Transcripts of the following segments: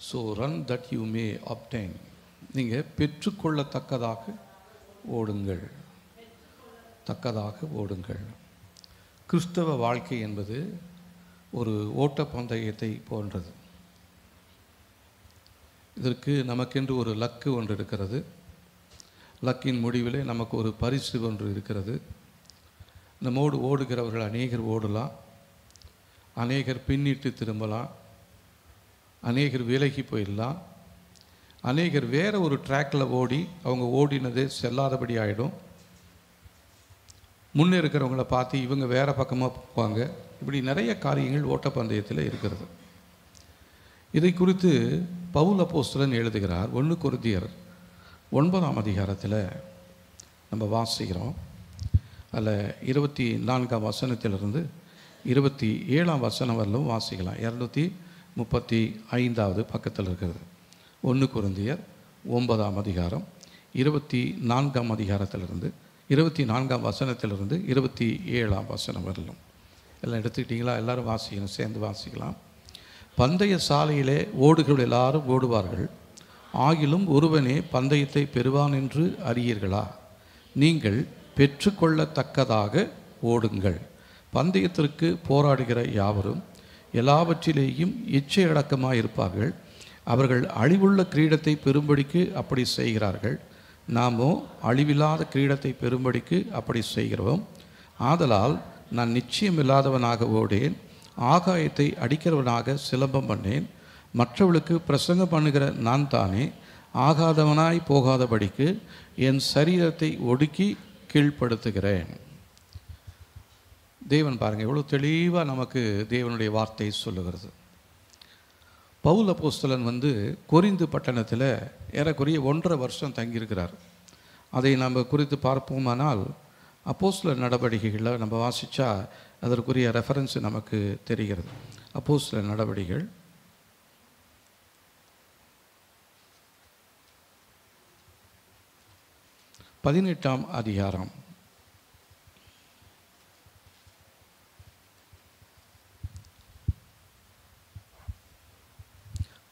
So run that you may obtained. நீங்கள் பெற்றுக்கொள்ளத்தக்கதாக ஓடுங்கள், ஓடுங்கள். கிறிஸ்தவ வாழ்க்கை என்பது ஒரு ஓட்டப்பந்தயத்தை போன்றது. இதற்கு நமக்கென்று ஒரு லக்கு ஒன்று இருக்கிறது. லக்கின் முடிவிலே நமக்கு ஒரு பரிசு ஒன்று இருக்கிறது. நம்மோடு ஓடுகிறவர்கள் அநேகர் ஓடலாம், அநேகர் பின்னிட்டு திரும்பலாம், அநேகர் விலகி போயிடலாம், அநேகர் வேறு ஒரு ட்ராக்கில் ஓடி அவங்க ஓடினது செல்லாதபடி ஆகிடும். முன்னே இருக்கிறவங்கள பார்த்து இவங்க வேறு பக்கமாக போவாங்க. இப்படி நிறைய காரியங்கள் ஓட்டப்பந்தயத்தில் இருக்கிறது. இதை குறித்து பவுல் அப்போஸ்தலன் எழுதுகிறார். 1 கொரிந்தியர் 9ஆம் அதிகாரத்தில் நம்ம வாசிக்கிறோம். அதில் 24ஆம் வசனத்திலிருந்து 27ஆம் வசனம் வரலும் வாசிக்கலாம். 235வது பக்கத்தில் இருக்கிறது. 1 கொரிந்தியர் 9ஆம் அதிகாரம் 24ஆம் அதிகாரத்திலிருந்து 24ஆம் வசனத்திலிருந்து 27ஆம் வசனம் வரலும். எல்லாம் எடுத்துக்கிட்டிங்களா? எல்லோரும் வாசிக்கணும், சேர்ந்து வாசிக்கலாம். பந்தய சாலையிலே ஓடுகிறவர்கள் எல்லாரும் ஓடுவார்கள், ஆகிலும் ஒருவனே பந்தயத்தை பெறுவான் என்று அறியீர்களா? நீங்கள் பெற்றுக்கொள்ளத்தக்கதாக ஓடுங்கள். பந்தயத்திற்கு போராடுகிற யாவரும் எல்லாவற்றிலேயும் இச்சையடக்கமாக இருப்பார்கள். அவர்கள் அழிவுள்ள கிரீடத்தை பெறும்படிக்கு அப்படி செய்கிறார்கள், நாமோ அழிவில்லாத கிரீடத்தை பெறும்படிக்கு அப்படி செய்கிறோம். ஆதலால் நான் நிச்சயமில்லாதவனாக ஓடேன், ஆகாயத்தை அடிக்கிறவனாக சிலம்பம் பண்ணேன். மற்றவர்களுக்கு பிரசங்கம் பண்ணுகிற நான் தானே ஆகாதவனாய் போகாதபடிக்கு என் சரீரத்தை ஒடுக்கி கீழ்ப்படுத்துகிறேன். தேவன் பாருங்கள் எவ்வளோ தெளிவாக நமக்கு தேவனுடைய வார்த்தை சொல்லுகிறது. பவுல் அப்போஸ்தலன் கொரிந்து பட்டணத்தில் ஏறக்குறைய 1.5 வருஷம் தங்கியிருக்கிறார். அதை நம்ம குறித்து பார்ப்போமானால் அப்போஸ்தலர் நடவடிக்கைகளில் நம்ம வாசித்தா அதற்குரிய ரெஃபரன்ஸ் நமக்கு தெரிகிறது. அப்போஸ்தலர் நடவடிக்கைகள் 18ஆம் அதிகாரம்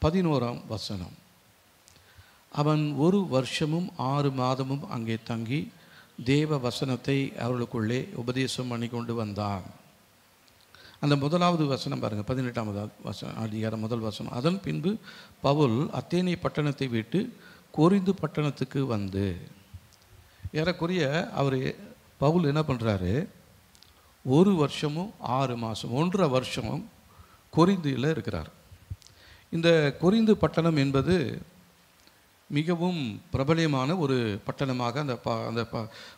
11ஆம் வசனம். அவன் 1 வருஷமும் 6 மாதமும் அங்கே தங்கி தேவ வசனத்தை அவர்களுக்குள்ளே உபதேசம் பண்ணி கொண்டு வந்தான். அந்த முதலாவது வசனம் பாருங்கள், 18ஆம் அதிகாரம் முதல் வசனம். அதன் பின்பு பவுல் அத்தேனை பட்டணத்தை விட்டு கொரிந்து பட்டணத்துக்கு வந்து, ஏறக்குறைய அவர் பவுல் என்ன பண்ணுறாரு, 1 வருஷமும் 6 மாதம் 1.5 வருஷம் கொரிந்தியில் இருக்கிறார். இந்த கொரிந்து பட்டணம் என்பது மிகவும் பிரபலியமான ஒரு பட்டணமாக அந்த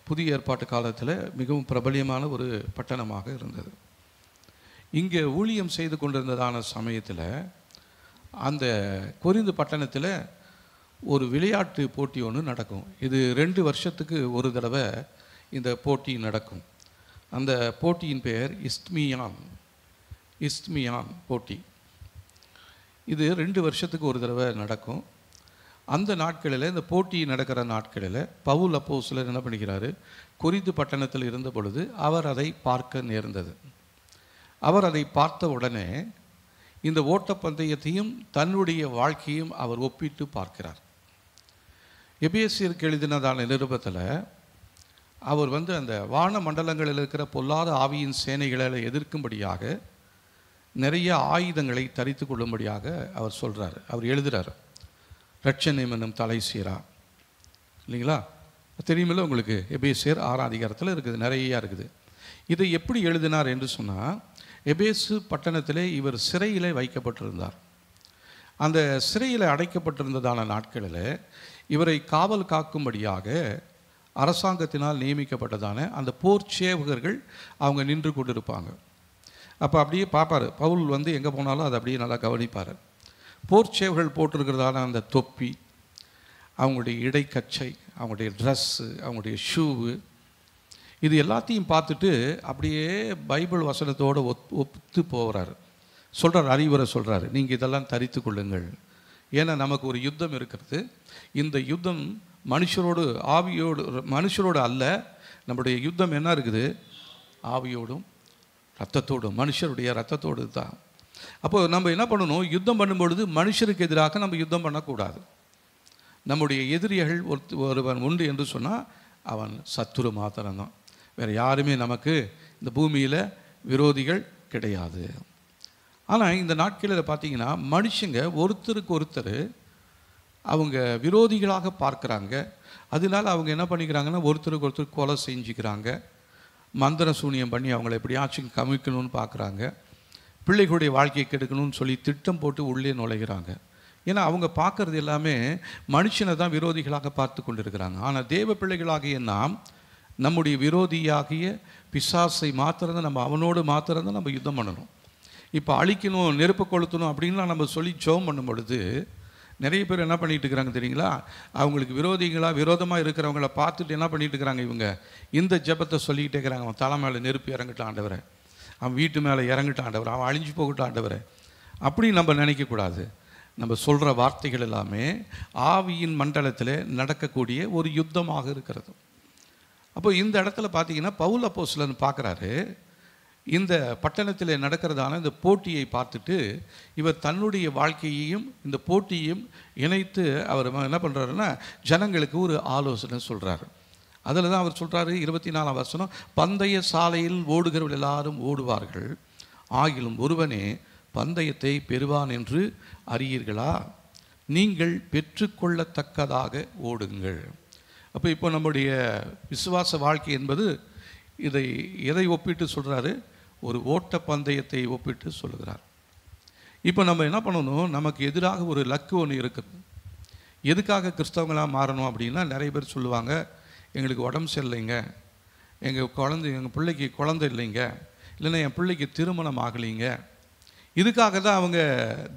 புதிய ஏற்பாட்டு காலத்தில் மிகவும் பிரபலியமான ஒரு பட்டணமாக இருந்தது. இங்கே ஊழியம் செய்து கொண்டிருந்ததான சமயத்தில் அந்த கொரிந்து பட்டணத்தில் ஒரு விளையாட்டு போட்டி ஒன்று நடக்கும். இது 2 வருஷத்துக்கு ஒரு தடவை இந்த போட்டி நடக்கும். அந்த போட்டியின் பெயர் இஸ்த்மியான் போட்டி. இது 2 வருஷத்துக்கு ஒரு தடவை நடக்கும். அந்த நாட்களில், இந்த போட்டி நடக்கிற நாட்களில் பவுல் அப்போஸ்தலர் என்ன பண்ணுகிறாரு, கொரிந்து பட்டணத்தில் இருந்த பொழுது அவர் அதை பார்க்க நேர்ந்தது. அவர் அதை பார்த்த உடனே இந்த ஓட்டப்பந்தயத்தையும் தன்னுடைய வாழ்க்கையும் அவர் ஒப்பிட்டு பார்க்கிறார். எபேசியருக்கு எழுதினதான நிருபத்தில் அவர் அந்த வான மண்டலங்களில் இருக்கிற பொல்லாத ஆவியின் சேனைகளை எதிர்க்கும்படியாக நிறைய ஆயுதங்களை தரித்து கொள்ளும்படியாக அவர் சொல்கிறார். அவர் எழுதுகிறார், ரட்சணியம் என்னும் தலை சீரா, இல்லைங்களா? தெரியுமில்ல உங்களுக்கு, எபேசியர் 6ஆம் அதிகாரத்தில் இருக்குது, நிறையா இருக்குது. இதை எப்படி எழுதினார் என்று சொன்னால், எபேசு பட்டணத்திலே இவர் சிறையிலே வைக்கப்பட்டிருந்தார். அந்த சிறையில் அடைக்கப்பட்டிருந்ததான நாட்களில் இவரை காவல் காக்கும்படியாக அரசாங்கத்தினால் நியமிக்கப்பட்டதான அந்த போர் சேவகர்கள் அவங்க நின்று கொண்டிருப்பாங்க. அப்போ அப்படியே பார்ப்பார் பவுல் எங்கே போனாலும் அதை அப்படியே நல்லா கவனிப்பார். போர் சேவகர்கள் போட்டிருக்கிறதான அந்த தொப்பி, அவங்களுடைய இடைக்கச்சை, அவங்களுடைய ட்ரெஸ்ஸு, அவங்களுடைய ஷூவு, இது எல்லாத்தையும் பார்த்துட்டு அப்படியே பைபிள் வசனத்தோடு ஒத்து போகிறார். அறிவுரை சொல்கிறாரு, நீங்கள் இதெல்லாம் தரித்து கொள்ளுங்கள். ஏன்னா நமக்கு ஒரு யுத்தம் இருக்கிறது. இந்த யுத்தம் மனுஷரோடு அல்ல. நம்முடைய யுத்தம் என்ன இருக்குது? ஆவியோடும் இரத்தத்தோடும், மனுஷருடைய இரத்தத்தோடு தான். அப்போது நம்ம என்ன பண்ணணும், யுத்தம் பண்ணும்பொழுது மனுஷருக்கு எதிராக நம்ம யுத்தம் பண்ணக்கூடாது. நம்முடைய எதிரிகள் ஒருவன் உண்டு என்று சொன்னால் அவன் சத்துரு மாத்திரம்தான். வேறு யாருமே நமக்கு இந்த பூமியில் விரோதிகள் கிடையாது. ஆனால் இந்த நாட்களில் பார்த்தீங்கன்னா மனுஷங்க ஒருத்தருக்கு ஒருத்தர் அவங்க விரோதிகளாக பார்க்குறாங்க. அதனால அவங்க என்ன பண்ணிக்கிறாங்கன்னா ஒருத்தருக்கு ஒருத்தர் கொலை செஞ்சுக்கிறாங்க, மந்திர சூனியம் பண்ணி அவங்கள எப்படியாச்சும் கமிக்கணும்னு பார்க்குறாங்க, பிள்ளைகளுடைய வாழ்க்கையை கெடுக்கணும்னு சொல்லி திட்டம் போட்டு உள்ளே நுழைகிறாங்க. ஏன்னா அவங்க பார்க்குறது எல்லாமே மனுஷனை தான் விரோதிகளாக பார்த்து கொண்டு இருக்கிறாங்க. ஆனால் தேவ பிள்ளைகளாகிய நாம் நம்முடைய விரோதியாகிய பிசாசை மாத்திரம்தான் நம்ம அவனோடு மாத்திரம்தான் நம்ம யுத்தம் பண்ணணும். இப்போ அழிக்கணும், நெருப்பு கொளுத்தணும் அப்படின்லாம் நம்ம சொல்லி ஜெபம் பண்ணும் பொழுது நிறைய பேர் என்ன பண்ணிட்டு இருக்கிறாங்க தெரியுங்களா, அவங்களுக்கு விரோதமாக இருக்கிறவங்கள பார்த்துட்டு என்ன பண்ணிட்டு இருக்கிறாங்க, இவங்க இந்த ஜெபத்தை சொல்லிக்கிட்டே இருக்கிறாங்க. அவன் தலை மேலே நெருப்பு இறங்கிட்டான் ஆண்டவரே, அவன் வீட்டு மேலே இறங்கிட்டான் ஆண்டவரே, அவன் அழிஞ்சு போகட்டான் ஆண்டவரே. அப்படி நம்ம நினைக்கக்கூடாது. நம்ம சொல்கிற வார்த்தைகள் எல்லாமே ஆவியின் மண்டலத்தில் நடக்கக்கூடிய ஒரு யுத்தமாக இருக்கிறது. அப்போ இந்த இடத்துல பார்த்தீங்கன்னா பவுல் அப்போஸ்தலன் பார்க்குறாரு, இந்த பட்டணத்தில் நடக்கிறதான இந்த போட்டியை பார்த்துட்டு இவர் தன்னுடைய வாழ்க்கையையும் இந்த போட்டியையும் இணைத்து அவர் என்ன பண்ணுறாருன்னா ஜனங்களுக்கு ஒரு ஆலோசனை சொல்கிறாரு. அதில் தான் அவர் சொல்கிறாரு 24ஆம் வசனம், பந்தய சாலையில் ஓடுகிறவர்கள் எல்லாரும் ஓடுவார்கள், ஆகிலும் ஒருவனே பந்தயத்தை பெறுவான் என்று அறியீர்களா? நீங்கள் பெற்றுக்கொள்ளத்தக்கதாக ஓடுங்கள். அப்போ இப்போ நம்முடைய விசுவாச வாழ்க்கை என்பது எதை ஒப்பிட்டு சொல்கிறாரு, ஒரு ஓட்ட பந்தயத்தை ஒப்பிட்டு சொல்லுகிறார். இப்போ நம்ம என்ன பண்ணணும், நமக்கு எதிராக ஒரு லக்கு ஒன்று இருக்குது. எதுக்காக கிறிஸ்தவங்களாக மாறணும் அப்படின்னா, நிறைய பேர் சொல்லுவாங்க, எங்களுக்கு உடம்பு சரியில்லைங்க, எங்கள் பிள்ளைக்கு குழந்தை இல்லைங்க, இல்லைன்னா என் பிள்ளைக்கு திருமணம் ஆகலைங்க. இதுக்காக தான் அவங்க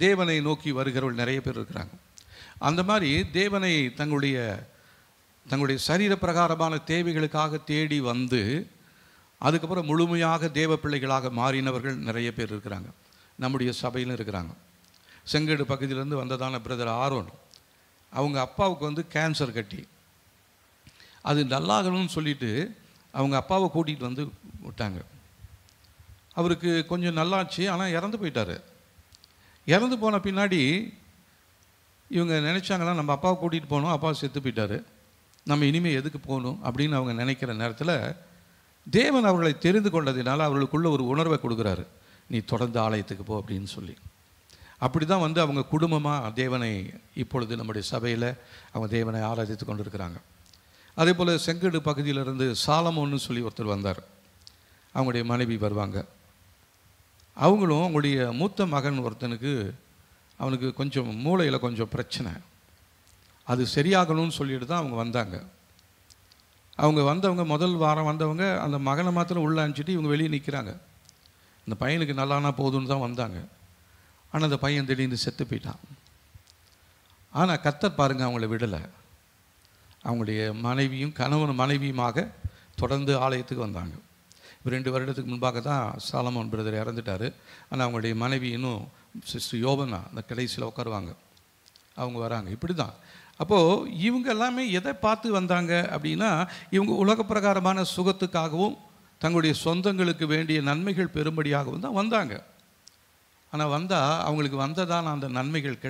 தேவனை நோக்கி வருகிறவர்கள் நிறைய பேர் இருக்கிறாங்க. அந்த மாதிரி தேவனை தங்களுடைய சரீர பிரகாரமான தேவைகளுக்காக தேடி வந்து அதுக்கப்புறம் முழுமையாக தேவ பிள்ளைகளாக மாறினவர்கள் நிறைய பேர் இருக்கிறாங்க. நம்முடைய சபையிலும் இருக்கிறாங்க. செங்கேடு பகுதியிலேருந்து வந்ததான பிரதர் ஆரோன், அவங்க அப்பாவுக்கு கேன்சர் கட்டி அது நல்லாகணும்னு சொல்லிட்டு அவங்க அப்பாவை கூட்டிகிட்டு வந்து விட்டாங்க. அவருக்கு கொஞ்சம் நல்லாச்சு, ஆனால் இறந்து போயிட்டார். இறந்து போன பின்னாடி இவங்க நினச்சாங்கன்னா, நம்ம அப்பாவை கூட்டிகிட்டு போனோம், அப்பா செத்து போயிட்டார், நம்ம இனிமேல் எதுக்கு போகணும் அப்படின்னு அவங்க நினைக்கிற நேரத்தில் தேவன் அவர்களை தெரிந்து கொண்டதினால அவர்களுக்குள்ள ஒரு உணர்வை கொடுக்குறாரு, நீ தொடர்ந்து ஆலயத்துக்கு போ அப்படின்னு சொல்லி. அப்படி தான் அவங்க குடும்பமாக தேவனை இப்பொழுது நம்முடைய சபையில் அவங்க தேவனை ஆராதித்து கொண்டு இருக்கிறாங்க. அதே போல் செங்கடு பகுதியிலிருந்து சாலமோன்னு சொல்லி ஒருத்தர் வந்தார். அவங்களுடைய மனைவி வருவாங்க. அவங்களும் அவங்களுடைய மூத்த மகன் ஒருத்தனுக்கு அவனுக்கு கொஞ்சம் மூளையில் கொஞ்சம் பிரச்சனை, அது சரியாகணும்னு சொல்லிட்டு தான் அவங்க வந்தாங்க. அவங்க வந்தவங்க முதல் வாரம் வந்தவங்க அந்த மகனை மாத்திரம் உள்ளே அனுப்பிச்சிட்டு இவங்க வெளியே நிற்கிறாங்க. இந்த பையனுக்கு நல்லானா போதும்னு தான் வந்தாங்க. ஆனால் அந்த பையன் திடீர்னு செத்து போயிட்டான். ஆனால் கர்த்தர் பாருங்கள் அவங்கள விடலை. அவங்களுடைய கணவன் மனைவியுமாக தொடர்ந்து ஆலயத்துக்கு வந்தாங்க. 2 வருடத்துக்கு முன்பாக தான் சாலமோன் பிரதர் இறந்துட்டார். ஆனால் அவங்களுடைய மனைவி இன்னும் சிஸ்டர் யோபனா அந்த கடைசியில் உட்காருவாங்க, அவங்க வராங்க. இப்படி தான். அப்போது இவங்க எல்லாமே எதை பார்த்து வந்தாங்க அப்படின்னா, இவங்க உலக பிரகாரமான சுகத்துக்காகவும் தங்களுடைய சொந்தங்களுக்கு வேண்டிய நன்மைகள் பெறும்படியாகவும் தான் வந்தாங்க. ஆனால் அவங்களுக்கு வந்ததான அந்த நன்மைகள்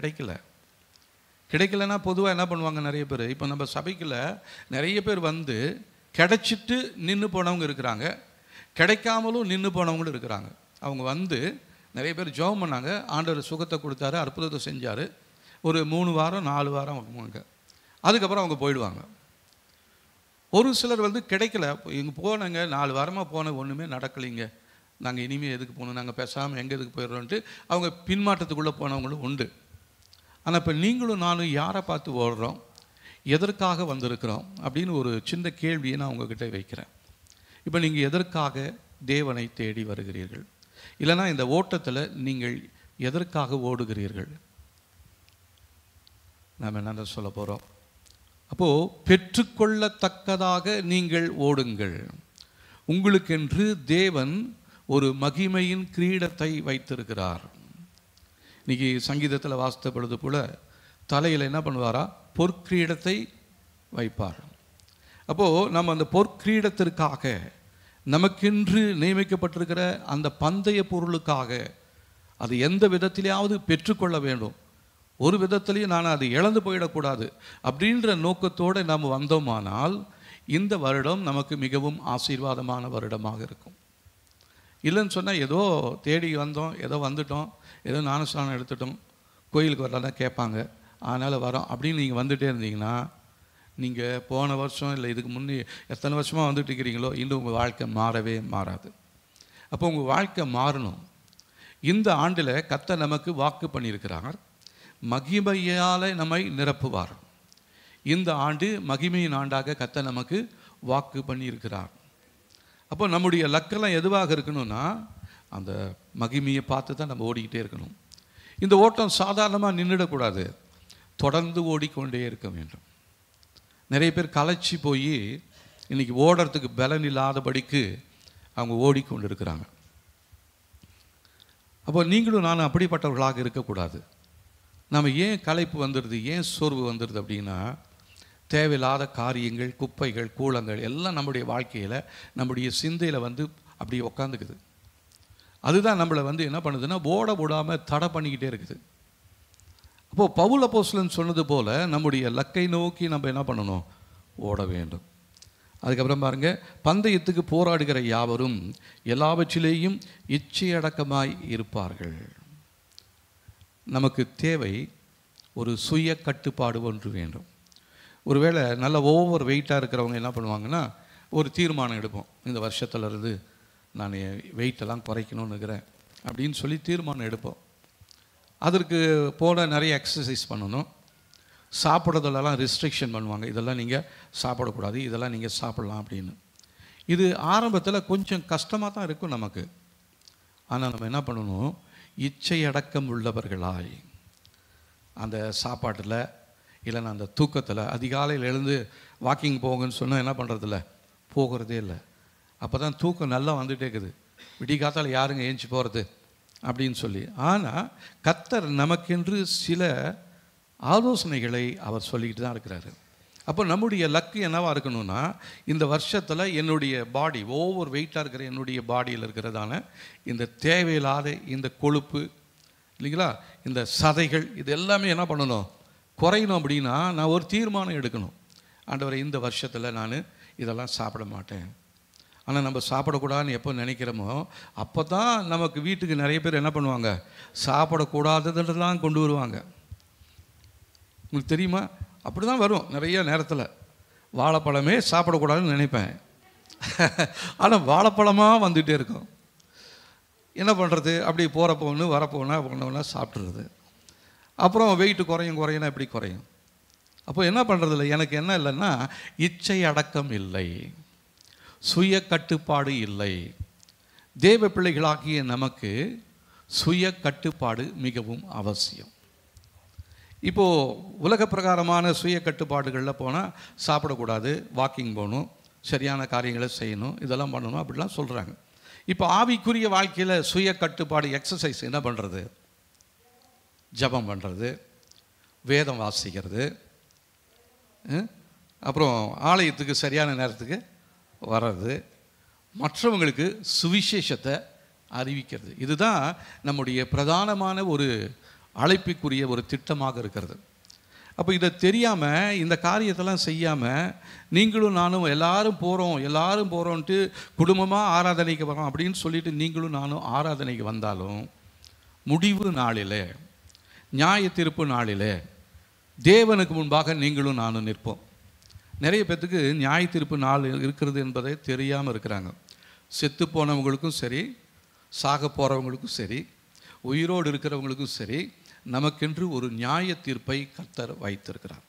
கிடைக்கலன்னா பொதுவாக என்ன பண்ணுவாங்க நிறைய பேர், இப்போ நம்ம சபைக்குள்ள நிறைய பேர் கிடைச்சிட்டு நின்று போனவங்க இருக்கிறாங்க, கிடைக்காமலும் நின்று போனவங்களும் இருக்கிறாங்க. அவங்க நிறைய பேர் ஜெபம் பண்ணாங்க, ஆண்டவர் சுகத்தை கொடுத்தாரு, அற்புதத்தை செஞ்சார். ஒரு 3 வாரம் 4 வாரம் வாங்க, அதுக்கப்புறம் அவங்க போயிடுவாங்க. ஒரு சிலர் கிடைக்கல, இங்கே போனங்க 4 வாரமாக போன ஒன்றுமே நடக்கலைங்க, நாங்கள் இனிமேல் எதுக்கு போகணும், நாங்கள் பேசாமல் எங்கே எதுக்கு போயிடுறோன்ட்டு அவங்க பின்மாற்றத்துக்குள்ளே போனவங்களும் உண்டு. ஆனால் இப்போ நீங்களும் நானும் யாரை பார்த்து ஓடுறோம், எதற்காக வந்திருக்கிறோம் அப்படின்னு ஒரு சின்ன கேள்வியை நான் உங்ககிட்ட வைக்கிறேன். இப்போ நீங்கள் எதற்காக தேவனை தேடி வருகிறீர்கள், இல்லைனா இந்த ஓட்டத்தில் நீங்கள் எதற்காக ஓடுகிறீர்கள்? நாம் என்ன சொல்ல போகிறோம்? அப்போது பெற்றுக்கொள்ளத்தக்கதாக நீங்கள் ஓடுங்கள். உங்களுக்கென்று தேவன் ஒரு மகிமையின் கிரீடத்தை வைத்திருக்கிறார். இன்றைக்கி சங்கீதத்தில் வாசித்த பொழுது போல தலையில் என்ன பண்ணுவாரா, பொற்கிரீடத்தை வைப்பார். அப்போது நம்ம அந்த பொற்கிரீடத்திற்காக நமக்கென்று நியமிக்கப்பட்டிருக்கிற அந்த பந்தய பொருளுக்காக அது எந்த விதத்திலேயாவது பெற்றுக்கொள்ள வேண்டும், ஒரு விதத்திலையும் நான் அதை இழந்து போயிடக்கூடாது அப்படின்ற நோக்கத்தோடு நாம் வந்தோமானால் இந்த வருடம் நமக்கு மிகவும் ஆசீர்வாதமான வருடமாக இருக்கும். இல்லைன்னு சொன்னால் ஏதோ தேடி வந்தோம், ஏதோ வந்துட்டோம், ஏதோ ஞானஸ்நானம் எடுத்துட்டோம், கோயிலுக்கு வரலாம் கேட்பாங்க, அதனால் வரோம் அப்படின்னு நீங்கள் வந்துகிட்டே இருந்தீங்கன்னா, நீங்கள் போன வருஷம் இல்லை இதுக்கு முன்னே எத்தனை வருஷமாக வந்துட்டு இருக்கிறீங்களோ இன்னும் உங்கள் வாழ்க்கை மாறவே மாறாது. அப்போ உங்கள் வாழ்க்கை மாறணும். இந்த ஆண்டில் கர்த்தர் நமக்கு வாக்கு பண்ணியிருக்கிறார், மகிமையால் நம்மை நிரப்புவார். இந்த ஆண்டு மகிமையின் ஆண்டாக கர்த்தர் நமக்கு வாக்கு பண்ணியிருக்கிறார். அப்போ நம்முடைய லக்கெல்லாம் எதுவாக இருக்கணும்னா அந்த மகிமையை பார்த்து தான் நம்ம ஓடிக்கிட்டே இருக்கணும். இந்த ஓட்டம் சாதாரணமாக நின்றுடக்கூடாது, தொடர்ந்து ஓடிக்கொண்டே இருக்க வேண்டும். நிறைய பேர் களைச்சி போய் இன்றைக்கி ஓடுறதுக்கு பலன் இல்லாதபடிக்கு அவங்க ஓடிக்கொண்டு இருக்கிறாங்க. அப்போ நீங்களும் நானும் அப்படிப்பட்டவர்களாக இருக்கக்கூடாது. நம்ம ஏன் களைப்பு வந்துடுது, ஏன் சோர்வு வந்துடுது அப்படின்னா, தேவையில்லாத காரியங்கள், குப்பைகள், கூலங்கள் எல்லாம் நம்முடைய வாழ்க்கையில் நம்முடைய சிந்தையில் வந்து அப்படி உக்காந்துக்குது. அதுதான் நம்மளை வந்து என்ன பண்ணுதுன்னா ஓட விடாமல் தடை பண்ணிக்கிட்டே இருக்குது. அப்போது பவுல் அப்போஸ்தலன் சொன்னது போல் நம்முடைய லக்கை நோக்கி நம்ம என்ன பண்ணணும், ஓட வேண்டும். அதுக்கப்புறம் பாருங்கள், பந்தயத்துக்கு போராடுகிற யாவரும் எல்லாவற்றிலேயும் இச்சையடக்கமாய் இருப்பார்கள். நமக்கு தேவை ஒரு சுய கட்டுப்பாடு ஒன்று வேண்டும். ஒருவேளை நல்ல ஓவர் வெயிட்டாக இருக்கிறவங்க என்ன பண்ணுவாங்கன்னா, ஒரு தீர்மானம் எடுப்போம், இந்த வருஷத்துலேருந்து நான் வெயிட்டெல்லாம் குறைக்கணும்னு இருக்கிறேன் அப்படின்னு சொல்லி தீர்மானம் எடுப்போம். அதற்கு போன நிறைய எக்ஸசைஸ் பண்ணணும், சாப்பிட்றதுலலாம் ரெஸ்ட்ரிக்ஷன் பண்ணுவாங்க, இதெல்லாம் நீங்கள் சாப்பிடக்கூடாது, இதெல்லாம் நீங்கள் சாப்பிட்லாம் அப்படின்னு. இது ஆரம்பத்தில் கொஞ்சம் கஷ்டமாக தான் இருக்கும் நமக்கு. ஆனால் நம்ம என்ன பண்ணணும், இச்சை அடக்கம் உள்ளவர்களாய் அந்த சாப்பாட்டில் இல்லைன்னா அந்த தூக்கத்தில், அதிகாலையில் எழுந்து வாக்கிங் போங்கன்னு சொன்னால் என்ன பண்ணுறதில்ல, போகிறதே இல்லை. அப்போ தான் தூக்கம் நல்லா வந்துகிட்டே இருக்குது, விடிகாத்தால் யாருங்க ஏஞ்சி போகிறது அப்படின்னு சொல்லி. ஆனால் கர்த்தர் நமக்கென்று சில ஆலோசனைகளை அவர் சொல்லிக்கிட்டு தான் இருக்கிறாரு. அப்போ நம்முடைய லக்கு என்னவாக இருக்கணும்னா, இந்த வருஷத்தில் என்னுடைய பாடி ஓவர் வெயிட்டாக இருக்கிற என்னுடைய பாடியில் இருக்கிறதான இந்த தேவையில்லாத இந்த கொழுப்பு இல்லைங்களா, இந்த சதைகள், இது எல்லாமே என்ன பண்ணணும், குறையணும். அப்படின்னா நான் ஒரு தீர்மானம் எடுக்கணும், ஆண்டவரே இந்த வருஷத்தில் நான் இதெல்லாம் சாப்பிட மாட்டேன். ஆனால் நம்ம சாப்பிடக்கூடாதுன்னு எப்போ நினைக்கிறோமோ அப்போ தான் நமக்கு வீட்டுக்கு நிறைய பேர் என்ன பண்ணுவாங்க, சாப்பிடக்கூடாததெல்லாம் கொண்டு வருவாங்க. உங்களுக்கு தெரியுமா, அப்படி தான் வரும் நிறைய நேரத்தில். வாழைப்பழமே சாப்பிடக்கூடாதுன்னு நினைப்பேன், ஆனால் வாழைப்பழமாக வந்துகிட்டே இருக்கும். என்ன பண்ணுறது, அப்படி போகிறப்போ ஒன்று வரப்போனா சாப்பிட்றது. அப்புறம் வெயிட்டு குறையும் எப்படி குறையும். அப்போ என்ன பண்ணுறதில்ல, எனக்கு என்ன இல்லைன்னா இச்சை அடக்கம் இல்லை, சுய கட்டுப்பாடு இல்லை. தேவ பிள்ளைகளாகிய நமக்கு சுய கட்டுப்பாடு மிகவும் அவசியம். இப்போது உலக பிரகாரமான சுய கட்டுப்பாடுகளில் போனால் சாப்பிடக்கூடாது, வாக்கிங் போகணும், சரியான காரியங்களை செய்யணும், இதெல்லாம் பண்ணணும் அப்படிலாம் சொல்கிறாங்க. இப்போ ஆவிக்குரிய வாழ்க்கையில் சுய கட்டுப்பாடு எக்ஸசைஸ் என்ன பண்ணுறது, ஜபம் பண்ணுறது, வேதம் வாசிக்கிறது, அப்புறம் ஆலயத்துக்கு சரியான நேரத்துக்கு வர்றது, மற்றவங்களுக்கு சுவிசேஷத்தை அறிவிக்கிறது. இதுதான் நம்முடைய பிரதானமான ஒரு அழைப்புக்குரிய ஒரு திட்டமாக இருக்கிறது. அப்போ இதை தெரியாமல் இந்த காரியத்தெல்லாம் செய்யாமல் நீங்களும் நானும் எல்லாரும் போகிறோன்ட்டு குடும்பமாக ஆராதனைக்கு வரோம் அப்படின்னு சொல்லிட்டு நீங்களும் நானும் ஆராதனைக்கு வந்தாலும் முடிவு நாளில், நியாய தீர்ப்பு நாளில் தேவனுக்கு முன்பாக நீங்களும் நானும் நிற்போம். நிறைய பேர்த்துக்கு நியாய தீர்ப்பு நாள் இருக்கிறது என்பதை தெரியாமல் இருக்கிறாங்க. செத்து போனவங்களுக்கும் சரி, சாக போகிறவங்களுக்கும் சரி, உயிரோடு இருக்கிறவங்களுக்கும் சரி, நமக்கென்று ஒரு நியாய தீர்ப்பை கர்த்தர் வைத்திருக்கிறார்.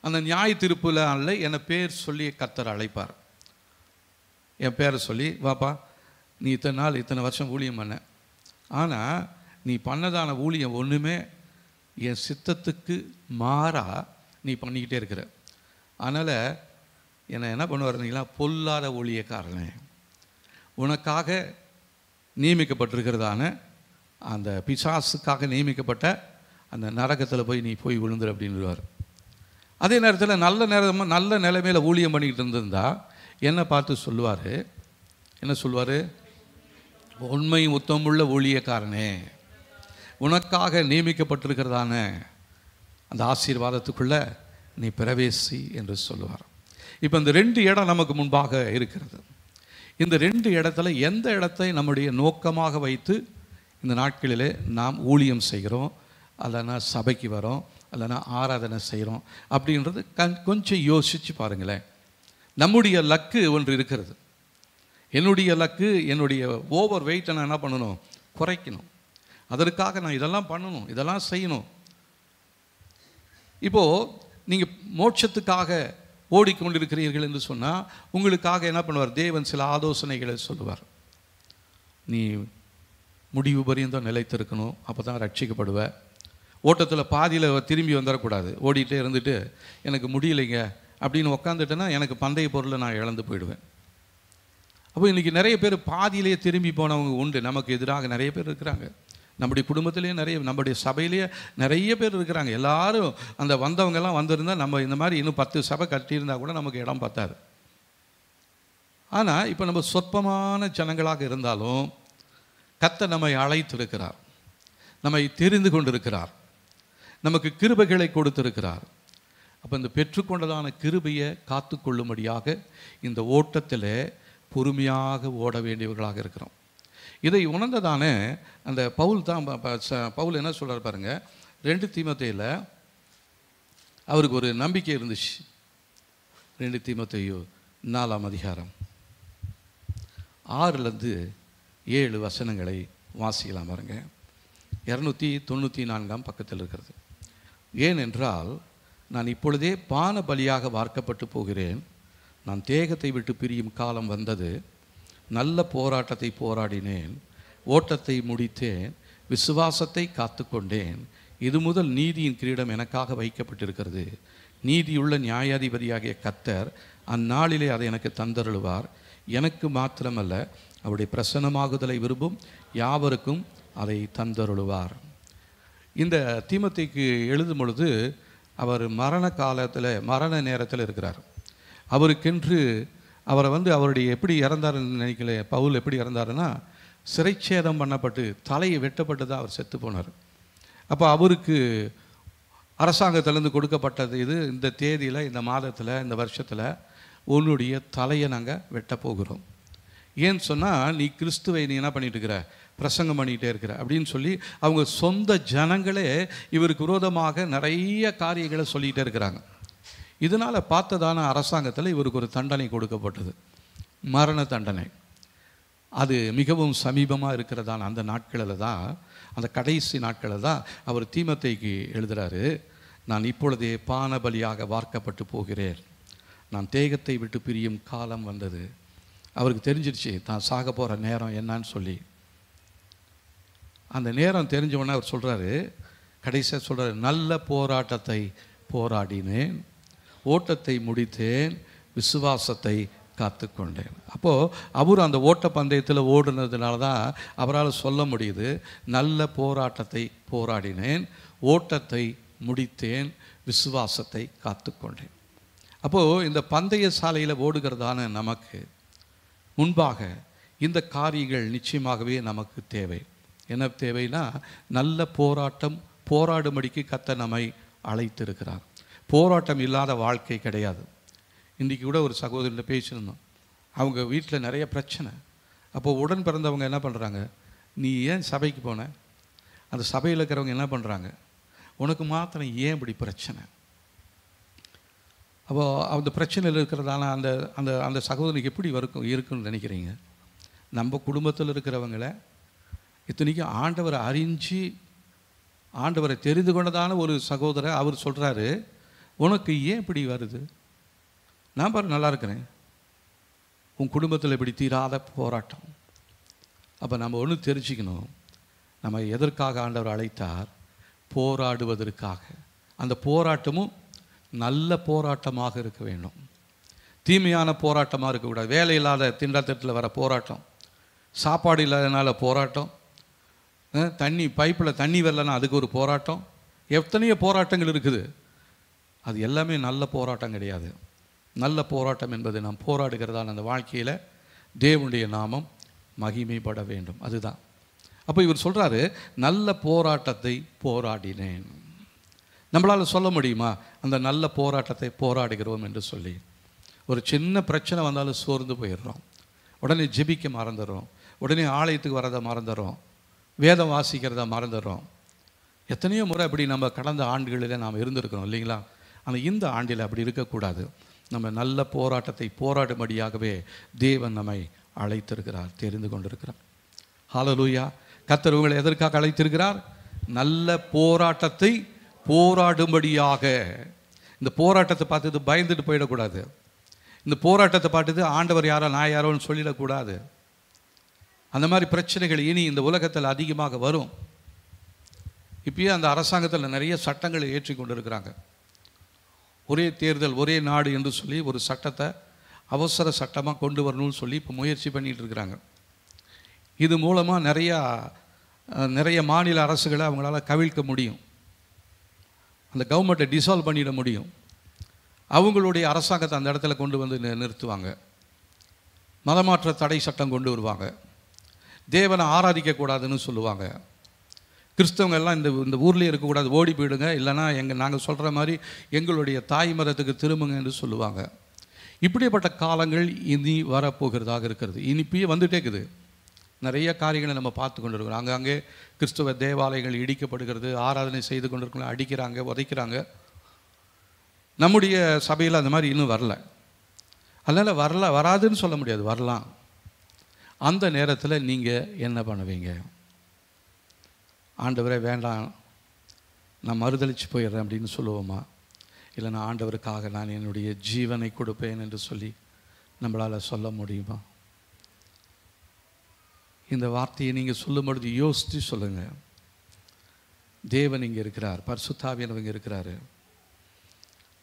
அந்த நியாய தீர்ப்பில் அல்ல, என்னை பேர் சொல்லி கர்த்தர் அழைப்பார். என் பேரை சொல்லி, வாப்பா நீ இத்தனை நாள் இத்தனை வருஷம் ஊழியம் பண்ண, ஆனால் நீ பண்ணதான ஊழியம் ஒன்றுமே என் சித்தத்துக்கு மாறாக நீ பண்ணிக்கிட்டே இருக்கிற. அதனால் என்னை என்ன பண்ணுவார் இருந்தீங்களா, பொல்லாத ஊழியக்காரனே, உனக்காக நியமிக்கப்பட்டிருக்கிறதான அந்த பிசாசுக்காக நியமிக்கப்பட்ட அந்த நரகத்தில் போய் விழுந்துரு அப்படின்னுவார். அதே நேரத்தில் நல்ல நிலைமையில் ஊழியம் பண்ணிக்கிட்டு இருந்திருந்தா என்ன பார்த்து சொல்லுவார், என்ன சொல்லுவார், உண்மை உத்தமுள்ள ஊழியக்காரனே, உனக்காக நியமிக்கப்பட்டிருக்கிறதான அந்த ஆசீர்வாதத்துக்குள்ள நீ பிரவேசி என்று சொல்லுவார். இப்போ இந்த 2 இடம் நமக்கு முன்பாக இருக்கிறது. இந்த 2 இடத்துல எந்த இடத்தை நம்முடைய நோக்கமாக வைத்து இந்த நாட்களிலே நாம் ஊழியம் செய்கிறோம், அல்லனா சபைக்கு வரோம், அல்லனா ஆராதனை செய்கிறோம் அப்படின்றது கொஞ்சம் யோசித்து பாருங்களேன். நம்முடைய லக்கு ஒன்று இருக்கிறது. என்னுடைய லக்கு, என்னுடைய ஓவர் வெயிட்டை நான் என்ன பண்ணணும்? குறைக்கணும். அதற்காக நான் இதெல்லாம் பண்ணணும், இதெல்லாம் செய்யணும். இப்போது நீங்கள் மோட்சத்துக்காக ஓடிக்கொண்டிருக்கிறீர்கள் என்று சொன்னால் உங்களுக்காக என்ன பண்ணுவார்? தேவன் சில ஆலோசனைகளை சொல்லுவார். நீ முடிவு பரியந்தம் நிலைத்திருக்கணும், அப்போ தான் ரட்சிக்கப்படுவ. ஓட்டத்தில் பாதியில் திரும்பி வந்துடக்கூடாது. ஓடிட்டே இருந்துட்டு எனக்கு முடியலைங்க அப்படின்னு உக்காந்துட்டேன்னா எனக்கு பந்தய பொருளை நான் இழந்து போயிடுவேன். அப்போ இன்றைக்கி நிறைய பேர் பாதியிலேயே திரும்பி போனவங்க உண்டு. நமக்கு எதிராக நிறைய பேர் இருக்கிறாங்க. நம்முடைய குடும்பத்திலேயே நம்முடைய சபையிலேயே நிறைய பேர் இருக்கிறாங்க. எல்லாரும் அந்த வந்தவங்கெல்லாம் வந்திருந்தால் நம்ம இந்த மாதிரி இன்னும் 10 சபை கட்டியிருந்தால் கூட நமக்கு இடம் பத்தாது. ஆனால் இப்போ நம்ம சொற்பமான ஜனங்களாக இருந்தாலும் கர்த்தர் நம்மை அழைத்திருக்கிறார், நம்மை தெரிந்து கொண்டிருக்கிறார், நமக்கு கிருபைகளை கொடுத்திருக்கிறார். அப்போ இந்த பெற்றுக்கொண்டதான கிருபையை காத்து கொள்ளும்படியாக இந்த ஓட்டத்தில் பொறுமையாக ஓட வேண்டியவர்களாக இருக்கிறோம். இதை உணர்ந்ததான அந்த பவுல் என்ன சொல்கிறார் பாருங்க. 2 தீமோத்தேயுல அவருக்கு ஒரு நம்பிக்கை இருந்துச்சு. 2 தீமோத்தேயு 4ஆம் அதிகாரம் 6-7 வசனங்களை வாசிக்கலாம் பாருங்க. 294ஆம் பக்கத்தில் இருக்கிறது. ஏனென்றால் நான் இப்பொழுதே பான பலியாக வார்க்கப்பட்டு போகிறேன். நான் தேகத்தை விட்டு பிரியும் காலம் வந்தது. நல்ல போராட்டத்தை போராடினேன், ஓட்டத்தை முடித்தேன், விசுவாசத்தை காத்து கொண்டேன். இது முதல் நீதியின் கிரீடம் எனக்காக வைக்கப்பட்டிருக்கிறது. நீதியுள்ள நியாயாதிபதியாகிய கர்த்தர் அந்நாளிலே அதை எனக்கு தந்தருளுவார். எனக்கு மாத்திரமல்ல, அவருடைய பிரசன்னமாகுதலை விரும்பும் யாவருக்கும் அதை தந்தருளுவார். இந்த தீமோத்தேயுக்கு எழுதும் பொழுது அவர் மரண நேரத்தில் இருக்கிறார். அவருக்கென்று அவரை அவருடைய எப்படி இறந்தாருன்னு நினைக்கல. பவுல் எப்படி இறந்தாருன்னா சிறைச்சேதம் பண்ணப்பட்டு தலையை வெட்டப்பட்டு தான் அவர் செத்து போனார். அப்போ அவருக்கு அரசாங்கத்திலேருந்து கொடுக்கப்பட்டது இது, இந்த தேதியில், இந்த மாதத்தில், இந்த வருஷத்தில் உன்னுடைய தலையை நாங்கள் வெட்ட போகிறோம். ஏன்னு சொன்னால் நீ கிறிஸ்துவை நீ என்ன பண்ணிட்டு இருக்கிற? பிரசங்கம் பண்ணிகிட்டே இருக்கிற அப்படின்னு சொல்லி அவங்க சொந்த ஜனங்களே இவருக்கு விரோதமாக நிறைய காரியங்களை சொல்லிகிட்டே இருக்கிறாங்க. இதனால் பார்த்ததான அரசாங்கத்தில் இவருக்கு ஒரு தண்டனை கொடுக்கப்பட்டது, மரண தண்டனை. அது மிகவும் சமீபமாக இருக்கிறதான அந்த நாட்களில் தான், அந்த கடைசி நாட்களில் தான் அவர் தீமோத்தேயுக்கு எழுதுகிறாரு. நான் இப்பொழுதே பான பலியாக வார்க்கப்பட்டு போகிறேன். நான் தேகத்தை விட்டு பிரியும் காலம் வந்தது. அவருக்கு தெரிஞ்சிடுச்சு தான் சாக போகிற நேரம் என்னன்னு சொல்லி. அந்த நேரம் தெரிஞ்சவொன்னே அவர் சொல்கிறாரு, கடைசியாக சொல்கிறாரு, நல்ல போராட்டத்தை போராடினேன், ஓட்டத்தை முடித்தேன், விசுவாசத்தை காத்து கொண்டேன். அப்போது அவர் அந்த ஓட்ட பந்தயத்தில் ஓடுனதுனால தான் அவரால் சொல்ல முடியுது, நல்ல போராட்டத்தை போராடினேன், ஓட்டத்தை முடித்தேன், விசுவாசத்தை காத்து கொண்டேன். அப்போது இந்த பந்தய சாலையில் ஓடுகிறதான நமக்கு முன்பாக இந்த காரியங்கள் நிச்சயமாகவே நமக்கு தேவை. என்ன தேவைன்னா, நல்ல போராடும்படிக்கு கர்த்தர் நம்மை அழைத்திருக்கிறார். போராட்டம் இல்லாத வாழ்க்கை கிடையாது. இன்றைக்கி கூட ஒரு சகோதரில் பேசியிருந்தோம். அவங்க வீட்டில் நிறைய பிரச்சனை. அப்போது உடன் பிறந்தவங்க என்ன பண்ணுறாங்க? நீ ஏன் சபைக்கு போன? அந்த சபையில் இருக்கிறவங்க என்ன பண்ணுறாங்க? உனக்கு மாத்திரம் ஏன் இப்படி பிரச்சனை? அப்போது அந்த பிரச்சனையில் இருக்கிறதான அந்த அந்த அந்த சகோதரிக்கு எப்படி இருக்குன்னு நினைக்கிறீங்க? நம்ம குடும்பத்தில் இருக்கிறவங்கள இத்தனைக்கும் ஆண்டவரை அறிஞ்சு ஆண்டவரை தெரிந்து கொண்டதான ஒரு சகோதரர் அவர் சொல்கிறாரு, உனக்கு ஏன் இப்படி வருது? நான் பாரு நல்லா இருக்கிறேன், உன் குடும்பத்தில் இப்படி தீராத போராட்டம். அப்போ நம்ம ஒன்று தெரிஞ்சுக்கணும், நம்ம எதற்காக ஆண்டவர் அழைத்தார்? போராடுவதற்காக. அந்த போராட்டமும் நல்ல போராட்டமாக இருக்க வேண்டும். தீமையான போராட்டமாக இருக்கக்கூடாது. வேலை இல்லாத திண்டாட்டத்தில் வர போராட்டம், சாப்பாடு இல்லாதனால போராட்டம், தண்ணி பைப்பில் தண்ணி வரலன்னா அதுக்கு ஒரு போராட்டம், எத்தனையோ போராட்டங்கள் இருக்குது. அது எல்லாமே நல்ல போராட்டம் கிடையாது. நல்ல போராட்டம் என்பது நாம் போராடுகிறதான அந்த வாழ்க்கையில் தேவனுடைய நாமம் மகிமைப்பட வேண்டும். அதுதான். அப்போ இவர் சொல்கிறாரு, நல்ல போராட்டத்தை போராடினேன். நம்மளால் சொல்ல முடியுமா அந்த நல்ல போராட்டத்தை போராடுகிறோம் என்று சொல்லி? ஒரு சின்ன பிரச்சனை வந்தாலும் சோர்ந்து போயிடுறோம், உடனே ஜெபிக்க மறந்துடுறோம், உடனே ஆலயத்துக்கு வரதை மறந்துடுறோம், வேதம் வாசிக்கிறத மறந்துடுறோம். எத்தனையோ முறை அப்படி நம்ம கடந்த ஆண்டுகளில் நாம் இருந்திருக்கிறோம் இல்லைங்களா? ஆனால் இந்த ஆண்டில் அப்படி இருக்கக்கூடாது. நம்ம நல்ல போராட்டத்தை போராடும்படியாகவே தேவன் நம்மை அழைத்திருக்கிறார், தெரிந்து கொண்டிருக்கிறார். ஹல்லேலூயா. கர்த்தர் உங்களை எதற்காக அழைத்திருக்கிறார்? நல்ல போராட்டத்தை போராடும்படியாக. இந்த போராட்டத்தை பார்த்துட்டு பயந்துட்டு போயிடக்கூடாது. இந்த போராட்டத்தை பார்த்துட்டு ஆண்டவர் யாரோ நான் யாரோன்னு சொல்லிடக்கூடாது. அந்த மாதிரி பிரச்சனைகள் இனி இந்த உலகத்தில் அதிகமாக வரும். இப்பயே அந்த அரசாங்கத்தில் நிறைய சட்டங்களை ஏற்றி கொண்டு இருக்கிறாங்க. ஒரே தேர்தல் ஒரே நாடு என்று சொல்லி ஒரு சட்டத்தை அவசர சட்டமாக கொண்டு வரணும்னு சொல்லி இப்போ முயற்சி பண்ணிகிட்டு இருக்கிறாங்க. இது மூலமாக நிறைய மாநில அரசுகளை அவங்களால கவிழ்க்க முடியும், அந்த கவர்மெண்ட்டை டிசால்வ் பண்ணிட முடியும். அவங்களுடைய அரசாங்கத்தை அந்த இடத்துல கொண்டு வந்து நிறுத்துவாங்க. மதமாற்ற தடை சட்டம் கொண்டு வருவாங்க. தேவனை ஆராதிக்கக்கூடாதுன்னு சொல்லுவாங்க. கிறிஸ்தவங்க எல்லாம் இந்த ஊர்லேயே இருக்கக்கூடாது, ஓடி போயிடுங்க, இல்லைனா நாங்கள் சொல்கிற மாதிரி எங்களுடைய தாய் மதத்துக்கு திரும்புங்க என்று சொல்லுவாங்க. இப்படிப்பட்ட காலங்கள் இனி வரப்போகிறதாக இருக்கிறது. இனிப்பே வந்துட்டே இருக்குது. நிறைய காரியங்களை நம்ம பார்த்து கொண்டு இருக்கிறோம். அங்கங்கே கிறிஸ்தவ தேவாலயங்கள் இடிக்கப்படுகிறது, ஆராதனை செய்து கொண்டிருக்கிறோம், அடிக்கிறாங்க, உதைக்கிறாங்க. நம்முடைய சபையில் அந்த மாதிரி இன்னும் வரல. அதனால் வராதுன்னு சொல்ல முடியாது, வரலாம். அந்த நேரத்தில் நீங்கள் என்ன பண்ணுவீங்க? ஆண்டவரே வேண்டாம், நான் மறுதளித்து போயிடுறேன் அப்படின்னு சொல்லுவோமா? இல்லைனா ஆண்டவருக்காக நான் என்னுடைய ஜீவனை கொடுப்பேன் என்று சொல்லி நம்மளால் சொல்ல முடியுமா? இந்த வார்த்தையை நீங்கள் சொல்லும் பொழுது யோசித்து சொல்லுங்கள். தேவன் இங்கே இருக்கிறார், பரிசுத்த ஆவியானவர் இங்கே இருக்கிறாரு.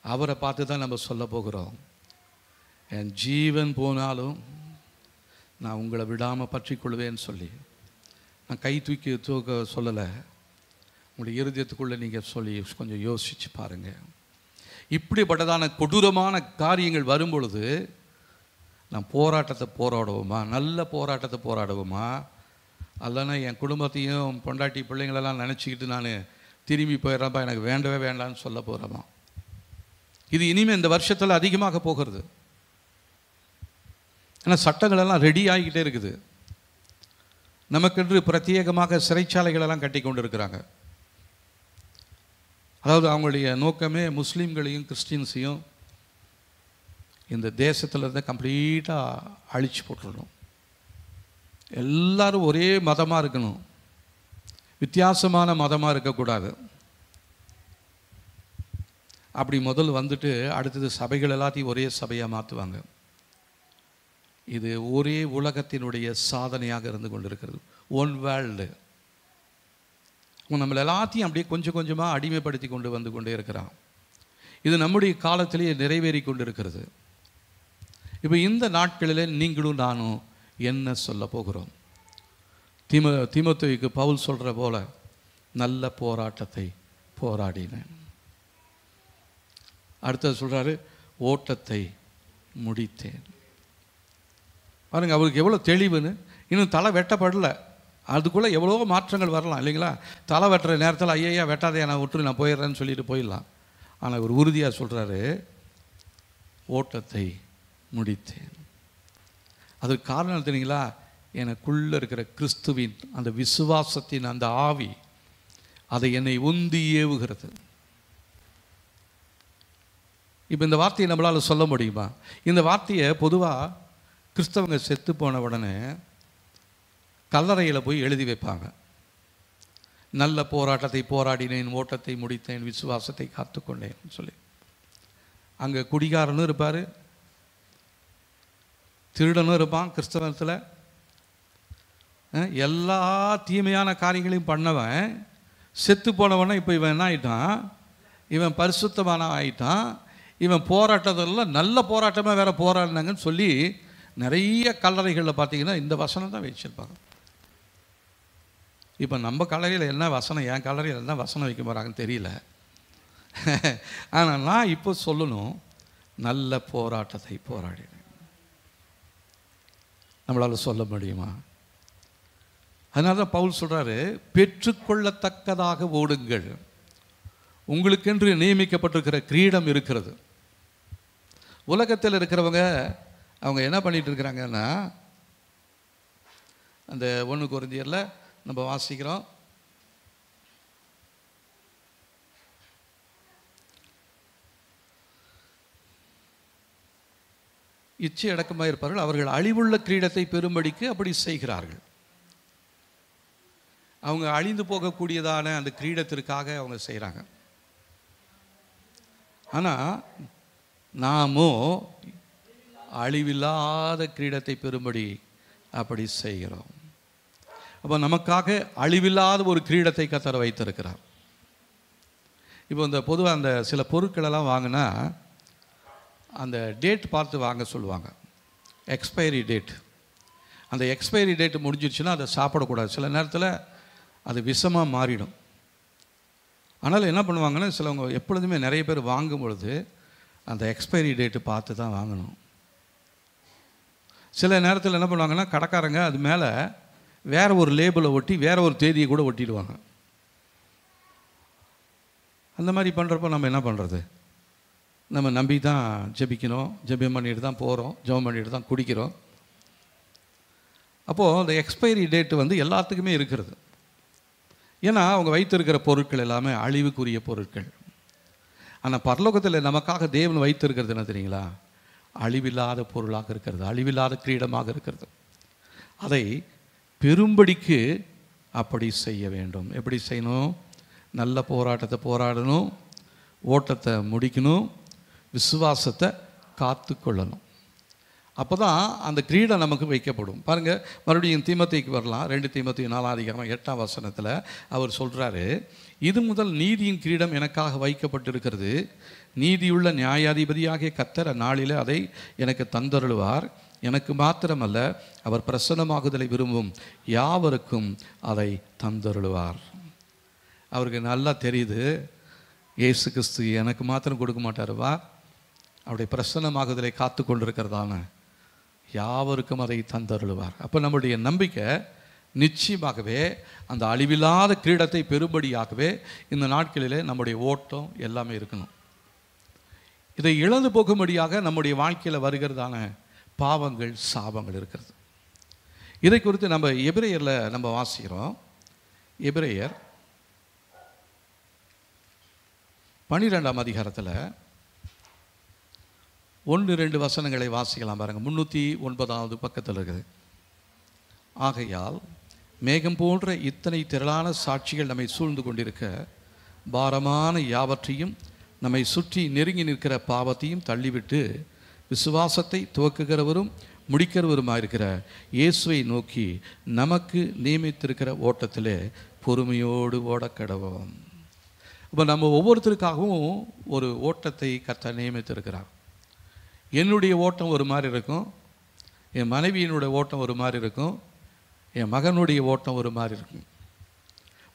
அவரை பார்த்து தான் நம்ம சொல்ல போகிறோம். என் ஜீவன் போனாலும் நான் உங்களை விடாமல் பற்றி கொள்வேன்னு சொல்லி. நான் கை தூக்க சொல்லலை, உங்களுடைய இருதயத்துக்குள்ளே நீங்கள் சொல்லி கொஞ்சம் யோசித்து பாருங்கள். இப்படிப்பட்டதான கொடூரமான காரியங்கள் வரும்பொழுது நான் போராட்டத்தை போராடுவோமா? நல்ல போராட்டத்தை போராடுவோமா? அல்லனா என் குடும்பத்தையும் பொண்டாட்டி பிள்ளைங்களெல்லாம் நினச்சிக்கிட்டு நான் திரும்பி போயிடுறேன்ப்பா, எனக்கு வேண்டவே வேண்டான்னு சொல்ல போகிறோமா? இது இனிமேல் இந்த வருஷத்தில் அதிகமாக போகிறது. ஏன்னா சட்டங்களெல்லாம் ரெடி ஆகிக்கிட்டே இருக்குது. நமக்கென்று பிரத்யேகமாக சிறைச்சாலைகளெல்லாம் கட்டி கொண்டு இருக்கிறாங்க. அதாவது அவங்களுடைய நோக்கமே முஸ்லீம்களையும் கிறிஸ்டின்ஸையும் இந்த தேசத்தில் இருந்து கம்ப்ளீட்டாக அழிச்சு போட்டுடணும். எல்லாரும் ஒரே மதமாக இருக்கணும், வித்தியாசமான மதமாக இருக்கக்கூடாது. அப்படி முதல் வந்துட்டு அடுத்தது சபைகள் எல்லாத்தையும் ஒரே சபையாக மாற்றுவாங்க. இது ஒரே உலகத்தினுடைய சாதனையாக இருந்து கொண்டிருக்கிறது. One world. நம்மளை எல்லாத்தையும் அப்படியே கொஞ்சம் கொஞ்சமாக அடிமைப்படுத்தி கொண்டு வந்து கொண்டே இருக்கிறான். இது நம்முடைய காலத்திலேயே நிறைவேறி கொண்டு இருக்கிறது. இப்போ இந்த நாட்களில் நீங்களும் நானும் என்ன சொல்ல போகிறோம்? தீமோத்தேயுக்கு பவுல் சொல்கிற போல நல்ல போராட்டத்தை போராடினேன். அடுத்தது சொல்கிறாரு, ஓட்டத்தை முடித்தேன். பாருங்க, அவருக்கு எவ்வளோ தெளிவுன்னு. இன்னும் தலை வெட்டப்படலை, அதுக்குள்ளே எவ்வளோ மாற்றங்கள் வரலாம் இல்லைங்களா? தலை வெட்டுற நேரத்தில் ஐயா வெட்டாதையா, நான் விட்டு நான் போயிடுறேன்னு சொல்லிட்டு போயிடலாம். ஆனால் இவர் உறுதியாக சொல்கிறாரு, ஓட்டத்தை முடித்தேன். அதுக்கு காரணம் தெரியுங்களா? எனக்குள்ளே இருக்கிற கிறிஸ்துவின் அந்த விசுவாசத்தின் அந்த ஆவி அதை என்னை உந்தி ஏவுகிறது. இப்போ இந்த வார்த்தையை நம்மளால் சொல்ல முடியுமா? இந்த வார்த்தையை பொதுவாக கிறிஸ்தவங்க செத்து போன உடனே கல்லறையில் போய் எழுதி வைப்பாங்க. நல்ல போராட்டத்தை போராடினேன், ஓட்டத்தை முடித்தேன், விசுவாசத்தை காத்துக்கொண்டேன் சொல்லி. அங்கே குடிகாரனும் இருப்பார், திருடனும் இருப்பான். கிறிஸ்தவத்தில் எல்லா தீமையான காரியங்களையும் பண்ணவன் செத்து போனவன இப்போ இவன் என்ன ஆகிட்டான்? இவன் பரிசுத்தமான ஆகிட்டான். இவன் போராட்டத்தெல்லாம் நல்ல போராட்டமாக வேற போராடினாங்கன்னு சொல்லி நிறைய கல்லறைகளில் பார்த்தீங்கன்னா இந்த வசனம் தான் வச்சிருப்பாங்க. இப்போ நம்ம கல்லறையில் என்ன வசனம், என் கல்லறையில் என்ன வசனம் வைக்க போகிறாங்கன்னு தெரியல. ஆனால் நான் இப்போ சொல்லணும், நல்ல போராட்டத்தை போராடினேன். நம்மளால் சொல்ல முடியுமா? அதனால தான் பவுல் சொல்கிறாரு, பெற்றுக்கொள்ளத்தக்கதாக ஓடுங்கள், உங்களுக்கென்று நியமிக்கப்பட்டிருக்கிற கிரீடம் இருக்கிறது. உலகத்தில் இருக்கிறவங்க அவங்க என்ன பண்ணிட்டு இருக்கிறாங்கன்னா, அந்த 1 கொரிந்தியரில் நம்ம வாசிக்கிறோம், இச்சை அடக்கமாக இருப்பார்கள், அவர்கள் அழிவுள்ள கிரீடத்தை பெறும்படிக்கு அப்படி செய்கிறார்கள். அவங்க அழிந்து போகக்கூடியதான அந்த கிரீடத்திற்காக அவங்க செய்கிறாங்க. ஆனால் நாமோ அழிவில்லாத கிரீடத்தை பெறும்படி அப்படி செய்கிறோம். அப்போ நமக்காக அழிவில்லாத ஒரு கிரீடத்தை கர்த்தர் வைத்திருக்கிறார். இப்போ இந்த பொதுவாக அந்த சில பொருட்களெல்லாம் வாங்கினா அந்த டேட் பார்த்து வாங்க சொல்லுவாங்க, எக்ஸ்பைரி டேட். அந்த எக்ஸ்பைரி டேட் முடிஞ்சிடுச்சுன்னா அதை சாப்பிடக்கூடாது. சில நேரத்தில் அது விஷமாக மாறிடும். ஆனால் என்ன பண்ணுவாங்கன்னா, சிலவங்க எப்பொழுதுமே நிறைய பேர் வாங்கும் பொழுது அந்த எக்ஸ்பைரி டேட்டு பார்த்து தான் வாங்கணும். சில நேரத்தில் என்ன பண்ணுவாங்கன்னா, கடைக்காரங்க அது மேலே வேறு ஒரு லேபிளை ஒட்டி வேறு ஒரு தேதியை கூட ஒட்டிடுவாங்க. அந்த மாதிரி பண்ணுறப்போ நம்ம என்ன பண்ணுறது? நம்ம நம்பி தான் ஜெபிக்கணும், ஜெபம் பண்ணிட்டு தான் போகிறோம், ஜெபம் பண்ணிட்டு தான் குடிக்கிறோம். அப்போது அந்த எக்ஸ்பைரி டேட்டு வந்து எல்லாத்துக்குமே இருக்கிறது. ஏன்னா அவங்க வைத்திருக்கிற பொருட்கள் எல்லாமே அழிவுக்குரிய பொருட்கள். ஆனால் பரலோகத்தில் நமக்காக தேவன் வைத்திருக்கிறது என்ன தெரியுங்களா? அழிவில்லாத பொருளாக இருக்கிறது, அழிவில்லாத கிரீடமாக இருக்கிறது. அதை பெரும்படிக்கு அப்படி செய்ய வேண்டும். எப்படி செய்யணும்? நல்ல போராட்டத்தை போராடணும், ஓட்டத்தை முடிக்கணும், விசுவாசத்தை காத்து கொள்ளணும். அப்போ தான் அந்த கிரீடம் நமக்கு வைக்கப்படும். பாருங்கள், மறுபடியும் தீமோத்தேயுக்கு வரலாம். 2 தீமோத்தேயு 4:8 அவர் சொல்கிறாரு, இது முதல் நீதியின் கிரீடம் எனக்காக வைக்கப்பட்டிருக்கிறது, நீதியுள்ள நியாயாதிபதியாகிய கர்த்தர் நாளில் அதை எனக்கு தந்தருளுவார். எனக்கு மாத்திரமல்ல, அவர் பிரசன்னமாகுதலை விரும்பும் யாவருக்கும் அதை தந்தருளுவார். அவருக்கு நல்லா தெரியுது, இயேசு கிறிஸ்து எனக்கு மாத்திரம் கொடுக்க மாட்டாருவா, அவருடைய பிரசன்னமாகுதலை காத்து கொண்டிருக்கிறதான யாவருக்கும் அதை தந்தருளுவார். அப்போ நம்முடைய நம்பிக்கை நிச்சயமாகவே அந்த அழிவில்லாத கிரீடத்தை பெறும்படியாகவே இந்த நாட்களிலே நம்முடைய ஓட்டம் எல்லாமே இருக்கணும். இதை இழந்து போகும்படியாக நம்முடைய வாழ்க்கையில் வருகிறதான பாவங்கள், சாபங்கள் இருக்கிறது. இதை குறித்து நம்ம எபிரேயரில் நம்ம வாசிக்கிறோம். எபிரேயர் 12ஆம் அதிகாரத்தில் 1-2 வசனங்களை வாசிக்கலாம். பாருங்கள், 309வது பக்கத்தில் இருக்குது. ஆகையால் மேகம் போன்ற இத்தனை திரளான சாட்சிகள் நம்மை சூழ்ந்து கொண்டிருக்க, பாரமான யாவற்றையும் நம்மை சுற்றி நெருங்கி நிற்கிற பாவத்தையும் தள்ளிவிட்டு, விசுவாசத்தை துவக்குகிறவரும் முடிக்கிறவருமாயிருக்கிற இயேசுவை நோக்கி நமக்கு நியமித்திருக்கிற ஓட்டத்திலே பொறுமையோடு ஓடக்கடவோம். இப்போ நம்ம ஒவ்வொருத்தருக்காகவும் ஒரு ஓட்டத்தை கர்த்தர் நியமித்திருக்கிறார். என்னுடைய ஓட்டம் ஒரு மாதிரி இருக்கும், என் மனைவியினுடைய ஓட்டம் ஒரு மாதிரி இருக்கும், என் மகனுடைய ஓட்டம் ஒரு மாதிரி இருக்கும்.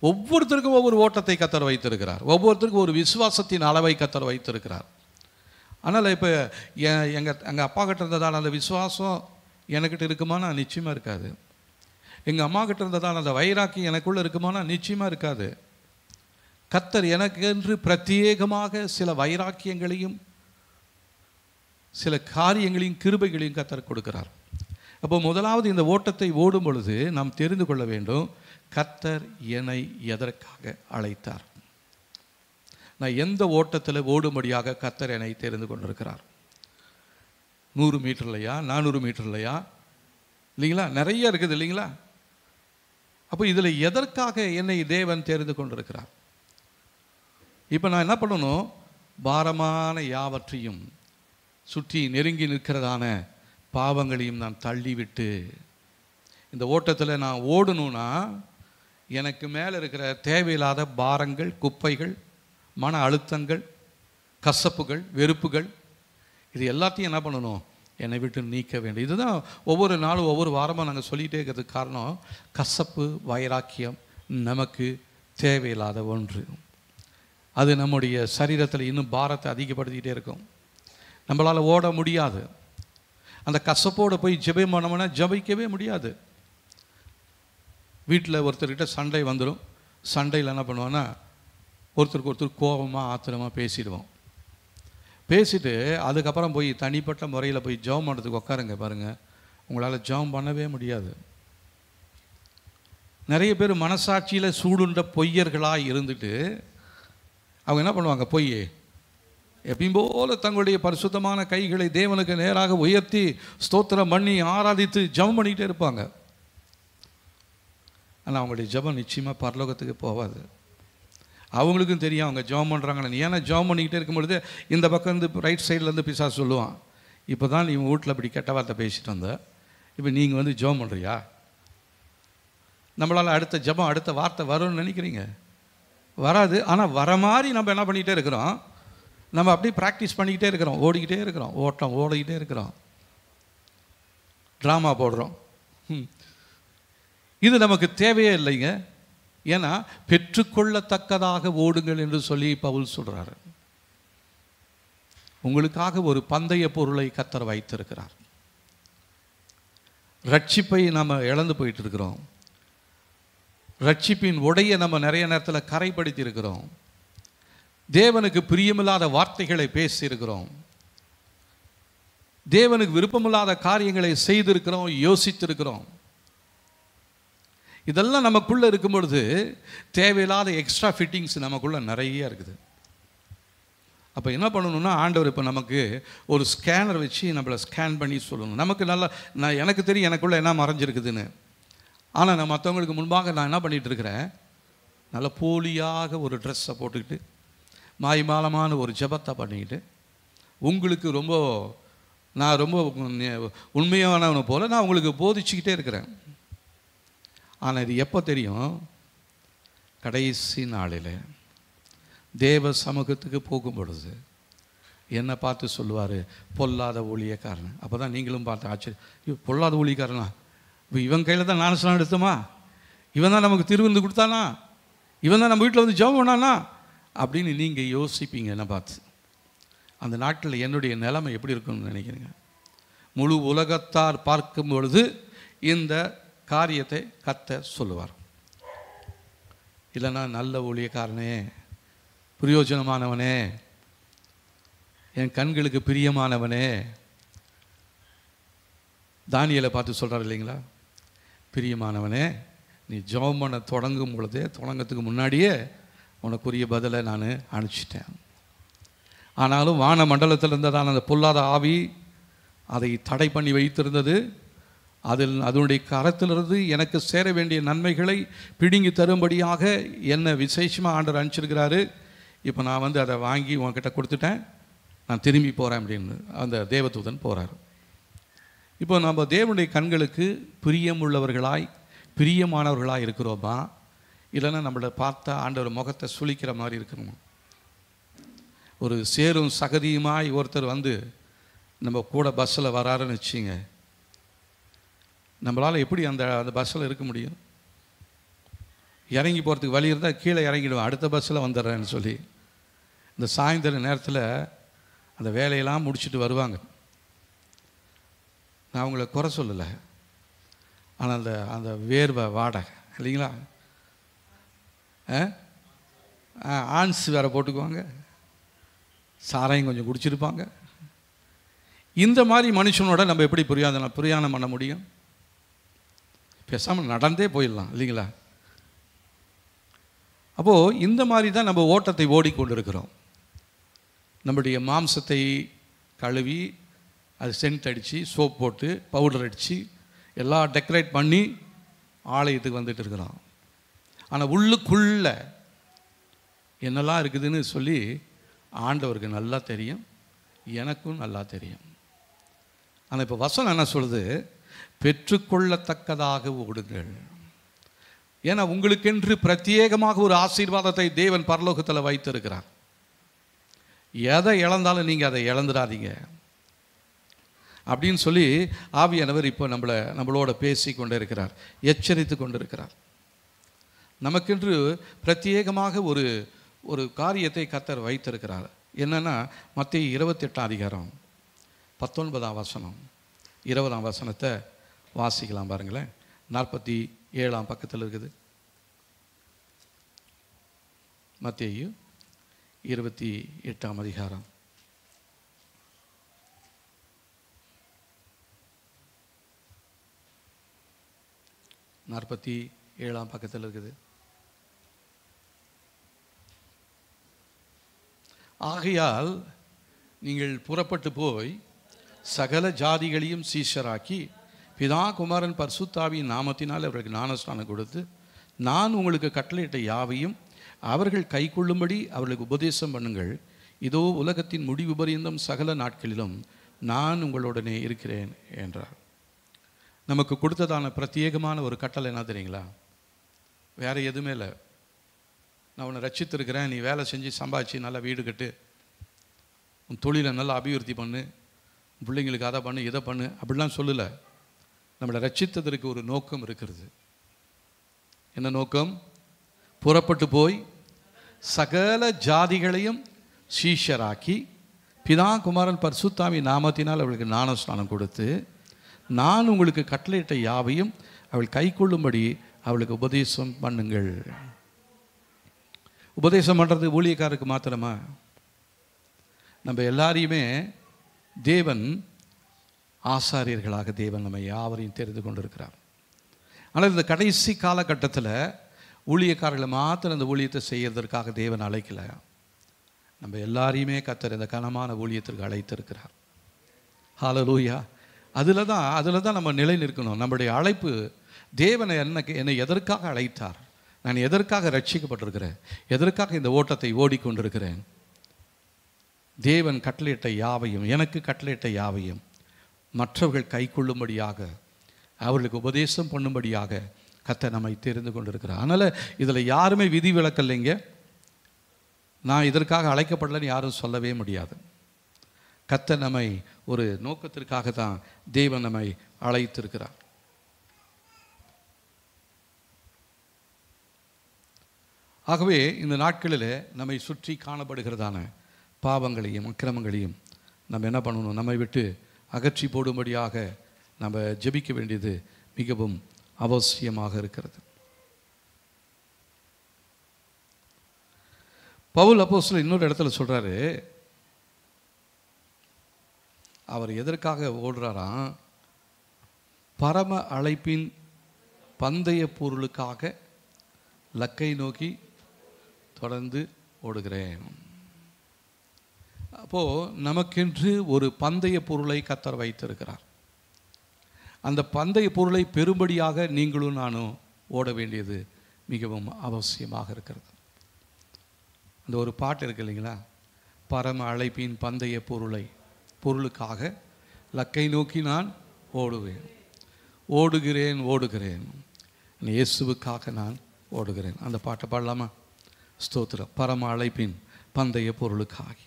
ஒவ்வொருத்தருக்கும் ஒவ்வொரு ஓட்டத்தை கர்த்தர் வைத்திருக்கிறார். ஒவ்வொருத்தருக்கும் ஒரு விசுவாசத்தின் அளவை கர்த்தர் வைத்திருக்கிறார். அதனால் இப்போ எங்கள் அப்பா கிட்ட இருந்ததால் அந்த விசுவாசம் எனக்கிட்ட இருக்குமானா நிச்சயமாக இருக்காது. எங்கள் அம்மா கிட்ட இருந்ததால் அந்த வைராக்கி எனக்குள்ளே இருக்குமானா நிச்சயமாக இருக்காது. கர்த்தர் எனக்கு என்று பிரத்யேகமாக சில வைராக்கியங்களையும் சில காரியங்களையும் கிருபைகளையும் கர்த்தர் கொடுக்கிறார். அப்போ முதலாவது இந்த ஓட்டத்தை ஓடும் பொழுது நாம் தெரிந்து கொள்ள வேண்டும், கர்த்தர் என்னை எதற்காக அழைத்தார், நான் எந்த ஓட்டத்தில் ஓடும்படியாக கர்த்தர் என்னை தெரிந்து கொண்டிருக்கிறார். 100 மீட்டர் இல்லையா, 400 மீட்டர் இல்லையா, இல்லைங்களா, நிறைய இருக்குது இல்லைங்களா. அப்போ இதில் எதற்காக என்னை தேவன் தெரிந்து கொண்டிருக்கிறார்? இப்போ நான் என்ன பண்ணணும்? பாரமான யாவற்றையும் சுற்றி நெருங்கி நிற்கிறதான பாவங்களையும் நான் தள்ளிவிட்டு இந்த ஓட்டத்தில் நான் ஓடணும்னா எனக்கு மேலே இருக்கிற தேவையில்லாத பாரங்கள், குப்பைகள், மன அழுத்தங்கள், கசப்புகள், வெறுப்புகள், இது எல்லாத்தையும் என்ன பண்ணணும்? என்னை விட்டு நீக்க வேண்டும். இதுதான் ஒவ்வொரு நாளும் ஒவ்வொரு வாரமாக நாங்கள் சொல்லிகிட்டே இருக்கிறதுக்கு காரணம், கசப்பு, வைராக்கியம் நமக்கு தேவையில்லாத ஒன்று. அது நம்முடைய சரீரத்தில் இன்னும் பாரத்தை அதிகப்படுத்திக்கிட்டே இருக்கும். நம்மளால் ஓட முடியாது. அந்த கசப்போடு போய் ஜெபம் பண்ணோம்னா ஜெபிக்கவே முடியாது. வீட்டில் ஒருத்தர்கிட்ட சண்டை வந்துடும். சண்டையில் என்ன பண்ணுவோன்னா ஒருத்தருக்கு ஒருத்தர் கோபமாக ஆத்திரமாக பேசிடுவோம். பேசிட்டு அதுக்கப்புறம் போய் தனிப்பட்ட முறையில் போய் ஜெபம் பண்ணுறதுக்கு உட்காருங்க பாருங்கள், உங்களால் ஜெபம் பண்ணவே முடியாது. நிறைய பேர் மனசாட்சியில் சூடுண்ட பொய்யர்களாக இருந்துட்டு அவங்க என்ன பண்ணுவாங்க, பொய் எப்பயும் போல தங்களுடைய பரிசுத்தமான கைகளை தேவனுக்கு நேராக உயர்த்தி ஸ்தோத்திரம் பண்ணி ஆராதித்து ஜெபம் பண்ணிக்கிட்டே இருப்பாங்க. ஆனால் அவங்களுடைய ஜெபம் நிச்சயமாக பரலோகத்துக்கு போகாது. அவங்களுக்கும் தெரியும் அவங்க ஜெபம் பண்ணுறாங்கன்னு. ஏன்னா ஜெபம் பண்ணிக்கிட்டே இருக்கும்பொழுது இந்த பக்கம் இருந்து ரைட் சைட்லேருந்து பிசாசு சொல்லுவான், இப்போ தான் நீ வீட்டில் இப்படி கெட்ட வார்த்தை பேசிட்டு வந்த, இப்போ நீங்கள் வந்து ஜெபம் பண்ணுறியா? நம்மளால் அடுத்த ஜெபம் அடுத்த வார்த்தை வரும்னு நினைக்கிறீங்க? வராது. ஆனால் வர மாதிரி நம்ம என்ன பண்ணிக்கிட்டே இருக்கிறோம், நம்ம அப்படியே ப்ராக்டிஸ் பண்ணிக்கிட்டே இருக்கிறோம், ஓடிக்கிட்டே இருக்கிறோம், ஓடிக்கிட்டே இருக்கிறோம், ட்ராமா போடுறோம். இது நமக்கு தேவையே இல்லைங்க. ஏன்னா பெற்றுக்கொள்ளத்தக்கதாக ஓடுங்கள் என்று சொல்லி பவுல் சொல்கிறார். உங்களுக்காக ஒரு பந்தய பொருளை கர்த்தர் வைத்திருக்கிறார். ரட்சிப்பை நம்ம இழந்து போயிட்டு இருக்கிறோம். ரட்சிப்பின் உடைய நம்ம நிறைய நேரத்தில் கரைப்படுத்தி இருக்கிறோம். தேவனுக்கு பிரியமில்லாத வார்த்தைகளை பேசியிருக்கிறோம். தேவனுக்கு விருப்பமில்லாத காரியங்களை செய்திருக்கிறோம், யோசித்திருக்கிறோம். இதெல்லாம் நமக்குள்ளே இருக்கும் பொழுது தேவையில்லாத எக்ஸ்ட்ரா ஃபிட்டிங்ஸ் நமக்குள்ளே நிறைய இருக்குது. அப்போ என்ன பண்ணணும்னா, ஆண்டவர் இப்போ நமக்கு ஒரு ஸ்கேனர் வச்சு நம்மளை ஸ்கேன் பண்ணி சொல்லணும். நமக்கு நல்லா எனக்கு தெரியும் எனக்குள்ளே என்ன மறைஞ்சிருக்குதுன்னு. ஆனால் நான் மற்றவங்களுக்கு முன்பாக நான் என்ன பண்ணிகிட்டு இருக்கிறேன், நல்ல போலியாக ஒரு ட்ரெஸ்ஸை போட்டுக்கிட்டு மாய்மாலமான ஒரு ஜெபத்தை பண்ணிக்கிட்டு உங்களுக்கு நான் ரொம்ப உண்மையானவனை போல் நான் உங்களுக்கு போதிச்சுக்கிட்டே இருக்கிறேன். ஆனால் இது எப்போ தெரியும், கடைசி நாளில் தேவ சமூகத்துக்கு போகும் பொழுது என்னை பார்த்து சொல்லுவார், பொல்லாத ஊழியக்காரன். அப்போ தான் நீங்களும் பார்த்து ஆச்சரியம், பொல்லாத ஊழியக்காரனா, இப்போ இவன் கையில் தான் ஞானஸ்நானம் எடுத்தோமா, இவன் தான் நமக்கு திருவிருந்து கொடுத்தானா, இவன் தான் நம்ம வீட்டில் வந்து ஜெபம் பண்ணானா அப்படின்னு நீங்கள் யோசிப்பீங்க என்ன பார்த்து. அந்த நாட்டில் என்னுடைய நிலைமை எப்படி இருக்குன்னு நினைக்கிறீங்க? முழு உலகத்தார் பார்க்கும் பொழுது இந்த காரியத்தை கர்த்தர் சொல்லுவார். இல்லைன்னா நல்ல ஊழியக்காரனே, பிரயோஜனமானவனே, என் கண்களுக்கு பிரியமானவனே. தானியேலை பார்த்து சொல்கிறார் இல்லைங்களா, பிரியமானவனே, நீ ஜெபம் பண்ண தொடங்கத்துக்கு முன்னாடியே உனக்குரிய பதிலை நான் அனுப்பிச்சிட்டேன். ஆனாலும் வான மண்டலத்தில் இருந்ததான அந்த பொல்லாத ஆவி அதை தடை பண்ணி வைத்திருந்தது. அதனுடைய கரத்திலிருந்து எனக்கு சேர வேண்டிய நன்மைகளை பிடுங்கி தரும்படியாக என்ன விசேஷமாக ஆண்டவர் அனுப்பிச்சிருக்கிறாரு. இப்போ நான் வந்து அதை வாங்கி உன்கிட்ட கொடுத்துட்டேன், நான் திரும்பி போகிறேன் அப்படின்னு அந்த தேவதூதன் போகிறார். இப்போ நம்ம தேவனுடைய கண்களுக்கு பிரியமுள்ளவர்களாய் பிரியமானவர்களாக இருக்கிறோமா, இல்லைன்னா நம்மளை பார்த்தா ஆண்டவர் முகத்தை சுளிக்கிற மாதிரி இருக்கணுமா? ஒரு சேரும் சகதியுமாய் ஒருத்தர் வந்து நம்ம கூட பஸ்ஸில் வராருன்னு வச்சுங்க, நம்மளால் எப்படி அந்த பஸ்ஸில் இருக்க முடியும்? இறங்கி போகிறதுக்கு வழி இருந்தால் கீழே இறங்கிடுவேன், அடுத்த பஸ்ஸில் வந்துடுறேன்னு சொல்லி. இந்த சாயந்தர நேரத்தில் அந்த வேலையெல்லாம் முடிச்சுட்டு வருவாங்க. நான் அவங்கள குறை சொல்லலை, ஆனால் அந்த வேர்வை வாடகை இல்லைங்களா, ஆன்ஸ் வேறு போட்டுக்குவாங்க, சாராயம் கொஞ்சம் குடிச்சிருப்பாங்க. இந்த மாதிரி மனுஷனோட நம்ம எப்படி பிரயாணம் பண்ண முடியும்? பேசாமல் நடந்தே போயிடலாம் இல்லைங்களா? அப்போது இந்த மாதிரி தான் நம்ம ஓட்டத்தை ஓடிக்கொண்டிருக்கிறோம். நம்முடைய மாம்சத்தை கழுவி அது சென்ட் அடித்து சோப் போட்டு பவுடர் அடித்து எல்லாம் டெக்கரேட் பண்ணி ஆலயத்துக்கு வந்துட்டு இருக்கிறோம். ஆனால் உள்ளுக்குள்ள என்னெல்லாம் இருக்குதுன்னு சொல்லி ஆண்டவருக்கு நல்லா தெரியும், எனக்கும் நல்லா தெரியும். ஆனால் இப்போ வசனம் என்ன சொல்லுது, பெற்றுக்கொள்ளத்தக்கதாக ஓடுங்கள். ஏன்னா உங்களுக்கென்று பிரத்யேகமாக ஒரு ஆசீர்வாதத்தை தேவன் பரலோகத்தில் வைத்திருக்கிறார். எதை இழந்தாலும் நீங்கள் அதை இழந்துடாதீங்க அப்படின்னு சொல்லி ஆவியானவர் இப்போ நம்மளோட பேசி கொண்டு இருக்கிறார், எச்சரித்து கொண்டு இருக்கிறார். நமக்கென்று பிரத்யேகமாக ஒரு காரியத்தை கர்த்தர் வைத்திருக்கிறார். என்னென்னா மத்தேயு 28 அதிகாரம் 19 வசனம் 20 வசனத்தை வாசிக்கலாம் பாருங்களேன். 7ஆம் பக்கத்தில் இருக்குது. மத்தேயு 28ஆம் அதிகாரம் 47ஆம் பக்கத்தில் இருக்குது. ஆகையால் நீங்கள் புறப்பட்டு போய் சகல ஜாதிகளையும் சீஷராக்கி பிதா குமாரன் பரிசுத்தாவியின் நாமத்தினால் அவர்களுக்கு ஞானஸ்நானம் கொடுத்து நான் உங்களுக்கு கட்டளையிட்ட யாவையும் அவர்கள் கைக்கொள்ளும்படி அவர்களுக்கு உபதேசம் பண்ணுங்கள். இதோ உலகத்தின் முடிவு பரியந்தம் சகல நாட்களிலும் நான் உங்களுடனே இருக்கிறேன் என்றார். நமக்கு கொடுத்ததான பிரத்யேகமான ஒரு கட்டளை என்ன தெரியுங்களா? வேறு எதுவுமே இல்லை. நான் உன்னை ரட்சித்திருக்கிறேன், நீ வேலை செஞ்சு சம்பாதிச்சு நல்லா வீடு கட்டு, உன் தொழிலை நல்லா அபிவிருத்தி பண்ணு, பிள்ளைங்களுக்கு அதை பண்ணு இதை பண்ணு அப்படிலாம் சொல்லலை. நம்மளை ரட்சித்ததற்கு ஒரு நோக்கம் இருக்கிறது. என்ன நோக்கம்? புறப்பட்டு போய் சகல ஜாதிகளையும் சீஷராக்கி பிதா குமாரன் பரிசுத்தாவியின் நாமத்தினால் அவர்களுக்கு ஞானஸ்நானம் கொடுத்து நான் உங்களுக்கு கட்டளையிட்ட யாவையும் அவள் கைக்கொள்ளும்படி அவளுக்கு உபதேசம் பண்ணுங்கள். உபதேசம் பண்ணுறது ஊழியக்காரருக்கு மாத்திரமா? நம்ம எல்லாரையுமே தேவன் ஆசாரியர்களாக தேவன் நம்ம யாவரையும் தெரிந்து கொண்டிருக்கிறார். ஆனால் இந்த கடைசி காலகட்டத்தில் ஊழியக்காரர்களை மாத்திரம் இந்த ஊழியத்தை செய்யறதற்காக தேவன் அழைக்கலை. நம்ம எல்லாரையுமே கர்த்தர் இந்த கனமான ஊழியத்திற்கு அழைத்திருக்கிறார். ஹல்லேலூயா. அதில் தான் நம்ம நிலை நிற்கணும். நம்முடைய அழைப்பு, தேவனை என்னை எதற்காக அழைத்தார், நான் எதற்காக ரட்சிக்கப்பட்டிருக்கிறேன், எதற்காக இந்த ஓட்டத்தை ஓடிக்கொண்டிருக்கிறேன். தேவன் கட்டளையிட்ட யாவையும், எனக்கு கட்டளையிட்ட யாவையும் மற்றவர்கள் கைக்கொள்ளும்படியாக அவர்களுக்கு உபதேசம் பண்ணும்படியாக கர்த்தர் நம்மை தெரிந்து கொண்டிருக்கிறார். அதனால் இதில் யாருமே விதி விலக்கல்லைங்க. நான் இதற்காக அழைக்கப்படலைன்னு யாரும் சொல்லவே முடியாது. கர்த்தர் நம்மை ஒரு நோக்கத்திற்காக தான் தேவன் நம்மை அழைத்திருக்கிறார். ஆகவே இந்த நாட்களில் நம்மை சுற்றி காணப்படுகிறதான பாவங்களையும் அக்கிரமங்களையும் நம்ம என்ன பண்ணணும்? நம்மை விட்டு அகற்றி போடும்படியாக நம்ம ஜெபிக்க வேண்டியது மிகவும் அவசியமாக இருக்கிறது. பவுல் அப்போஸ்தலர் இன்னொரு இடத்துல சொல்கிறாரு, அவர் எதற்காக ஓடுறாராம்? பரம அழைப்பின் பந்தய பொருளுக்காக லக்கை நோக்கி தொடர்ந்து ஓடுகிறேன். அப்போது நமக்கென்று ஒரு பந்தய பொருளை கர்த்தர் வைத்திருக்கிறார். அந்த பந்தய பொருளை பெறும்படியாக நீங்களும் நானும் ஓட வேண்டியது மிகவும் அவசியமாக இருக்கிறது. அந்த ஒரு பாட்டு இருக்கு இல்லைங்களா? பரம அழைப்பின் பந்தய பொருளுக்காக லக்கை நோக்கி நான் ஓடுவேன், ஓடுகிறேன் ஓடுகிறேன், இயேசுவுக்காக நான் ஓடுகிறேன். அந்த பாட்டை பாடலாமா? ஸ்தோத்திரம். பரம அழைப்பின் பந்தய பொருளுக்காக.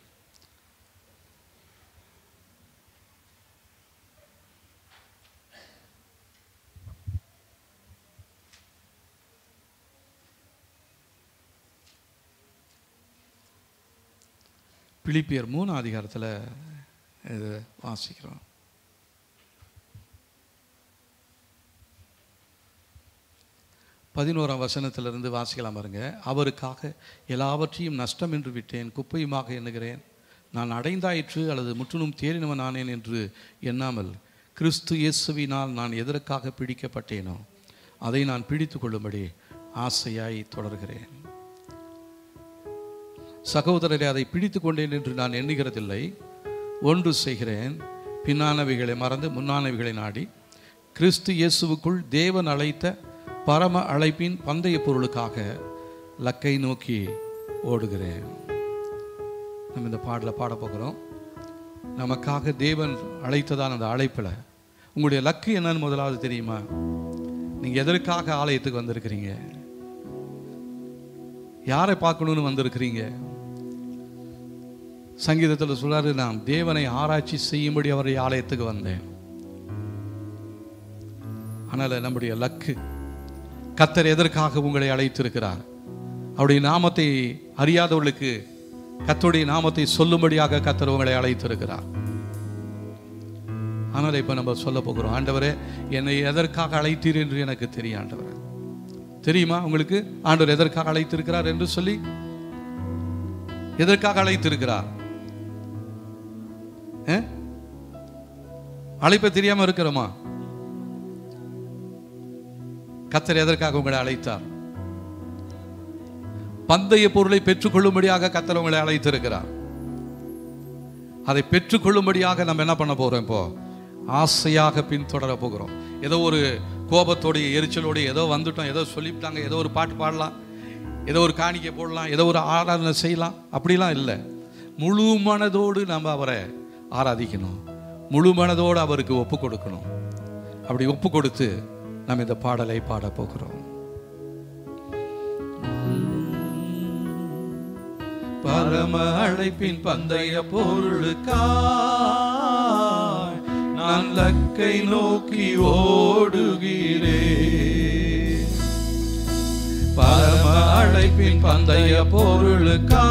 பிலிப்பியர் 3ஆம் அதிகாரத்தில் இது வாசிக்கிறோம். பதினோராம் வசனத்திலிருந்து வாசிக்கலாம் பாருங்க. அவருக்காக எல்லாவற்றையும் நஷ்டம் என்று விட்டேன், குப்பையுமாக எண்ணுகிறேன். நான் அடைந்தாயிற்று அல்லது முற்றிலும் தேறினவன் ஆனேன் என்று எண்ணாமல் கிறிஸ்து இயேசுவினால் நான் எதற்காக பிடிக்கப்பட்டேனோ அதை நான் பிடித்து கொள்ளும்படி ஆசையாய் தொடர்கிறேன். சகோதரரை, அதை பிடித்து கொண்டேன் என்று நான் எண்ணுகிறதில்லை. ஒன்று செய்கிறேன், பின்னானவைகளை மறந்து முன்னானவைகளை நாடி கிறிஸ்து இயேசுவுக்குள் தேவன் அழைத்த பரம அழைப்பின் பந்தய பொருளுக்காக லக்கை நோக்கி ஓடுகிறேன். நம்ம இந்த பாடலை பாட போகிறோம். நமக்காக தேவன் அழைத்ததான அந்த அழைப்பில் உங்களுடைய லக்கு என்னன்னு முதலாவது தெரியுமா? நீங்கள் எதற்காக ஆலயத்துக்கு வந்திருக்கிறீங்க? யாரை பார்க்கணுன்னு வந்திருக்கிறீங்க? சங்கீதத்தில் சொல்றாரு, நான் தேவனை ஆராய்ச்சி செய்யும்படி அவரை ஆலயத்துக்கு வந்தேன். ஆனால் நம்முடைய லக்கு, கர்த்தர் எதற்காக உங்களை அழைத்திருக்கிறார்? அவருடைய நாமத்தை அறியாதவர்களுக்கு கர்த்தருடைய நாமத்தை சொல்லும்படியாக கர்த்தர் உங்களை அழைத்திருக்கிறார். ஆனால் இப்போ நம்ம சொல்ல போகிறோம், ஆண்டவரே என்னை எதற்காக அழைத்தீர் என்று எனக்கு தெரியும் ஆண்டவரே. தெரியுமா உங்களுக்கு ஆண்டவர் எதற்காக அழைத்திருக்கிறார் என்று சொல்லி? எதற்காக அழைத்திருக்கிறார்? அழைப்பை தெரியாம இருக்கிறோமா? கர்த்தர் எதற்காக உங்களை அழைத்தார்? பந்தய பொருளை பெற்றுக்கொள்ளும்படியாக கர்த்தர் உங்களை அழைத்திருக்கிறார். அதை பெற்றுக்கொள்ளும்படியாக நம்ம என்ன பண்ண போறோம்? இப்போ ஆசையாக பின்தொடர போகிறோம். ஏதோ ஒரு கோபத்தோடைய எரிச்சலோடைய ஏதோ வந்துட்டோம், ஏதோ சொல்லிவிட்டாங்க, ஏதோ ஒரு பாட்டு பாடலாம், ஏதோ ஒரு காணிக்கை போடலாம், ஏதோ ஒரு ஆராதனை செய்யலாம், அப்படிலாம் இல்லை. முழு மனதோடு நம்ம அவரை ஆராதிக்கணும், முழு மனதோடு அவருக்கு ஒப்பு கொடுக்கணும். அப்படி ஒப்பு கொடுத்து நம்ம இந்த பாடலை பாட போகிறோம். பரம அழைப்பின் பந்தய பொருளுக்காய் நான் லக்கை நோக்கி ஓடுகிறேன். பரம அழைப்பின் பந்தய பொருளுக்காய்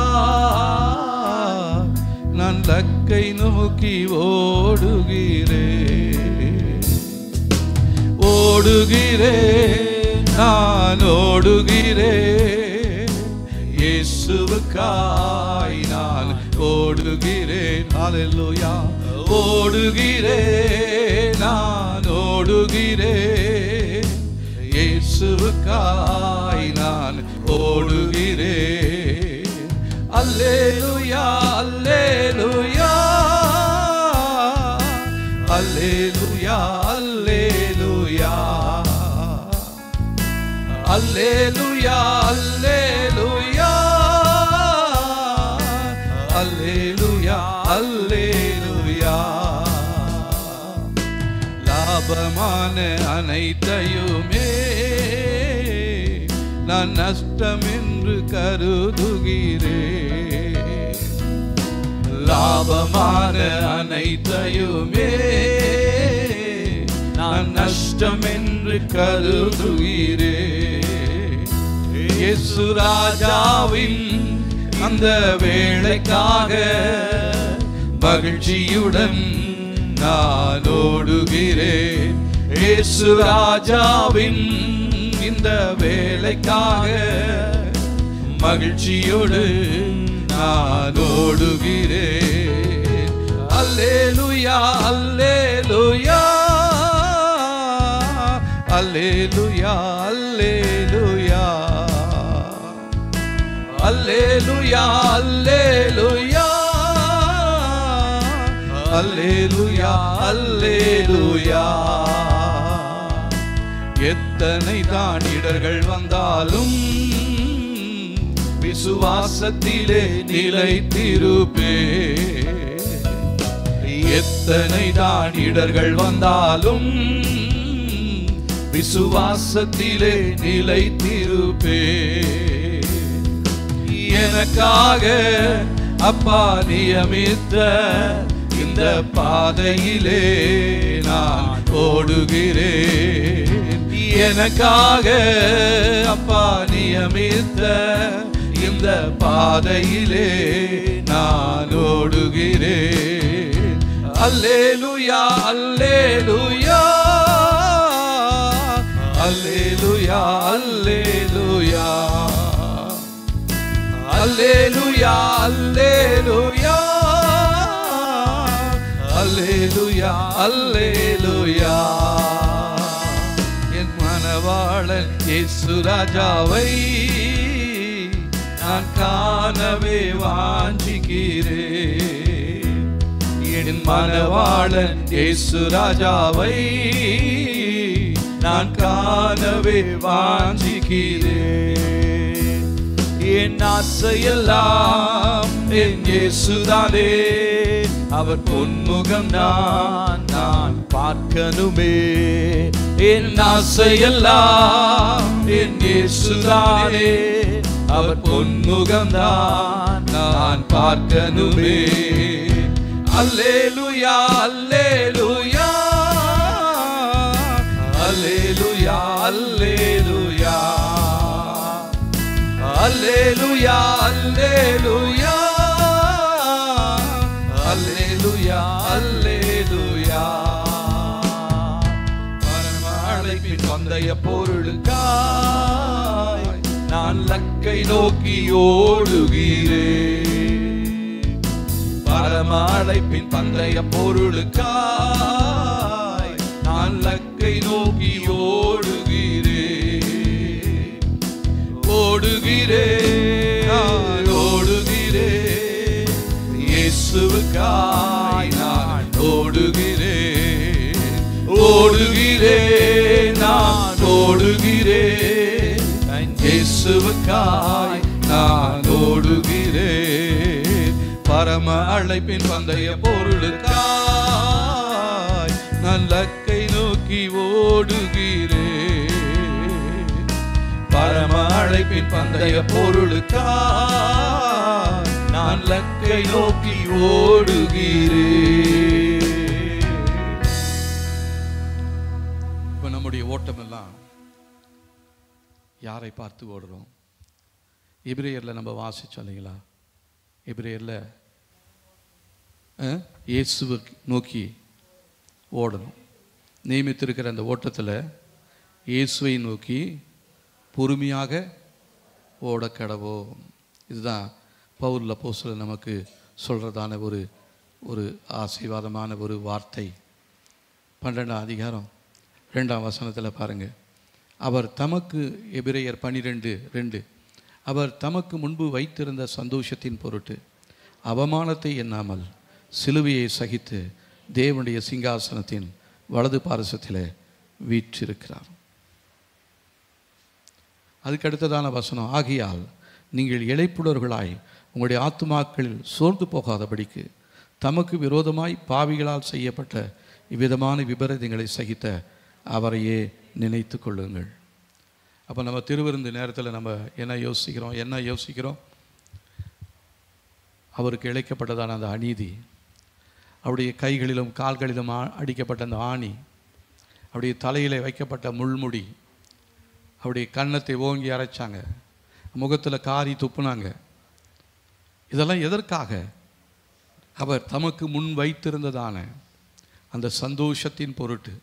நான் லக்கை நோக்கி ஓடுகிறேன். ஓடுகிறேன், நான் ஓடுகிறேன், இயேசுவுக்காய் நான் ஓடுகிறேன். ஹல்லேலூயா. ஓடுகிறேன், நான் ஓடுகிறேன், இயேசுவுக்காய் நான் ஓடுகிறேன். அல்லேலூயா, அல்லேலூயா, அல்லேலூயா, அல்லேலூயா, அல்லேலூயா, அல்லேலூயா, அல்லேலூயா, அல்லேலூயா. லாபமான அனைத்தையுமே நான் நஷ்டம் என்று கருதுகிறேன். லாபமான அனைத்தையுமே நான் நஷ்டம் என்று கருதுகிறேன். இயேசு ராஜாவின் அந்த வேளைக்காக மகிழ்ச்சியுடன் நான் ஓடுகிறேன். இயேசு ராஜாவின் இந்த வேளைக்காக மகிழ்ச்சியோடு நான் ஓடுகிறேன். அல்லேலூயா, அல்லேலூயா, அல்லேலூயா, அல்லேலூயா, அல்லேலூயா, அல்லேலூயா, அல்லேலூயா, அல்லேலூயா. எத்தனை தான் இடர்கள் வந்தாலும் விசுவாசத்திலே நிலைத்திருப்பேன். எத்தனை தான் இடர்கள் வந்தாலும் விசுவாசத்திலே நிலைத்திருப்பேன். எனக்காக அப்பா நியமித்த இந்த பாதையிலே நான் ஓடுகிறேன். எனக்காக அப்பா நியமித்த இந்த பாதையிலே நான் ஓடுகிறேன். அல்லேலூயா, அல்லேலூயா, அல்லேலூயா, அல்லேலூயா, அல்லேலூயா, அல்லேலூயா, அல்லேலூயா, அல்லேலூயா. என் மணவாளன் இயேசு ராஜாவை நான் காணவே வாஞ்சிக்கிறேன். என் மணவாளன் இயேசு ராஜாவை நான் காணவே வாஞ்சிக்கிறேன். என் ஆசையெல்லாம் என் இயேசுதானே, அவர் பொன்முகம் நான் பார்க்கணுமே. என் ஆசையெல்லாம் என் இயேசுதானே, அவர் பொன்முகம் நான் பார்க்கணுமே. அல்லேலூயா, அல்லேலூயா, அல்லேலூயா, அல்லேலூயா, அல்லேலூயா, அல்லேலூயா, அல்லேலூயா, அல்லேலூயா. பரம அழைப்பின் பந்தய பொருளுக்காய் நோக்கி ஓடுகிறேன். பரம அழைப்பின் பந்தய பொருளுக்காய் நான் லக்கை நோக்கி ஓடுகிறேன். ஓடுகிறேன், ஓடுகிறேன், இயேசுவுக்காய் நான் ஓடுகிறேன். ஓடுகிறேன், நான் ஓடுகிறேன், இயேசுவுக்காய் நான் ஓடுகிறேன். பரம அழைப்பின் பந்தய பொருளுக்காய் நான் லக்கை நோக்கி ஓடுகிறேன். பரம அழைப்பின் பந்தய பொருளுக்காய் நான் லக்கை நோக்கி ஓடுகிறேன். இப்ப நம்முடைய ஓட்டம் எல்லாம் யாரை பார்த்து ஓடுறோம்? எபிரேயர்ல நம்ம வாசிச்சோம் இல்லைங்களா? எபிரேயர்ல இயேசுவை நோக்கி ஓடணும். நியமித்திருக்கிற அந்த ஓட்டத்தில் இயேசுவை நோக்கி பொறுமையாக ஓட கடவோம். இதுதான் பவுல் அப்போஸ்தலன் நமக்கு சொல்கிறதான ஒரு ஆசீர்வாதமான ஒரு வார்த்தை. 12ஆம் அதிகாரம் 2ஆம் வசனத்தில் பாருங்கள். அவர் தமக்கு, எபிரேயர் 12:2, அவர் தமக்கு முன்பு வைத்திருந்த சந்தோஷத்தின் பொருட்டு அவமானத்தை எண்ணாமல் சிலுவையை சகித்து தேவனுடைய சிங்காசனத்தின் வலது பாரசத்தில் வீற்றிருக்கிறார். அதுக்கு அடுத்ததான வசனம், ஆகையால் நீங்கள் இளைப்புடர்களாய் உங்களுடைய ஆத்துமாக்களில் சோர்ந்து போகாதபடிக்கு தமக்கு விரோதமாய் பாவிகளால் செய்யப்பட்ட இவ்விதமான விபரீதங்களை சகித்த அவரையே நினைத்து கொள்ளுங்கள். அப்போ நம்ம திருவிருந்து நேரத்தில் நம்ம என்ன யோசிக்கிறோம்? அவருக்கு இழைக்கப்பட்டதான அந்த அநீதி, அவருடைய கைகளிலும் கால்களிலும் அடிக்கப்பட்ட அந்த ஆணி, அவருடைய தலையில் வைக்கப்பட்ட முள்முடி, அவருடைய கன்னத்தை ஓங்கி அரைச்சாங்க, முகத்தில் காரி துப்புனாங்க. இதெல்லாம் எதற்காக? அவர் தமக்கு முன் வைத்திருந்ததான அந்த சந்தோஷத்தின் பொருட்டு.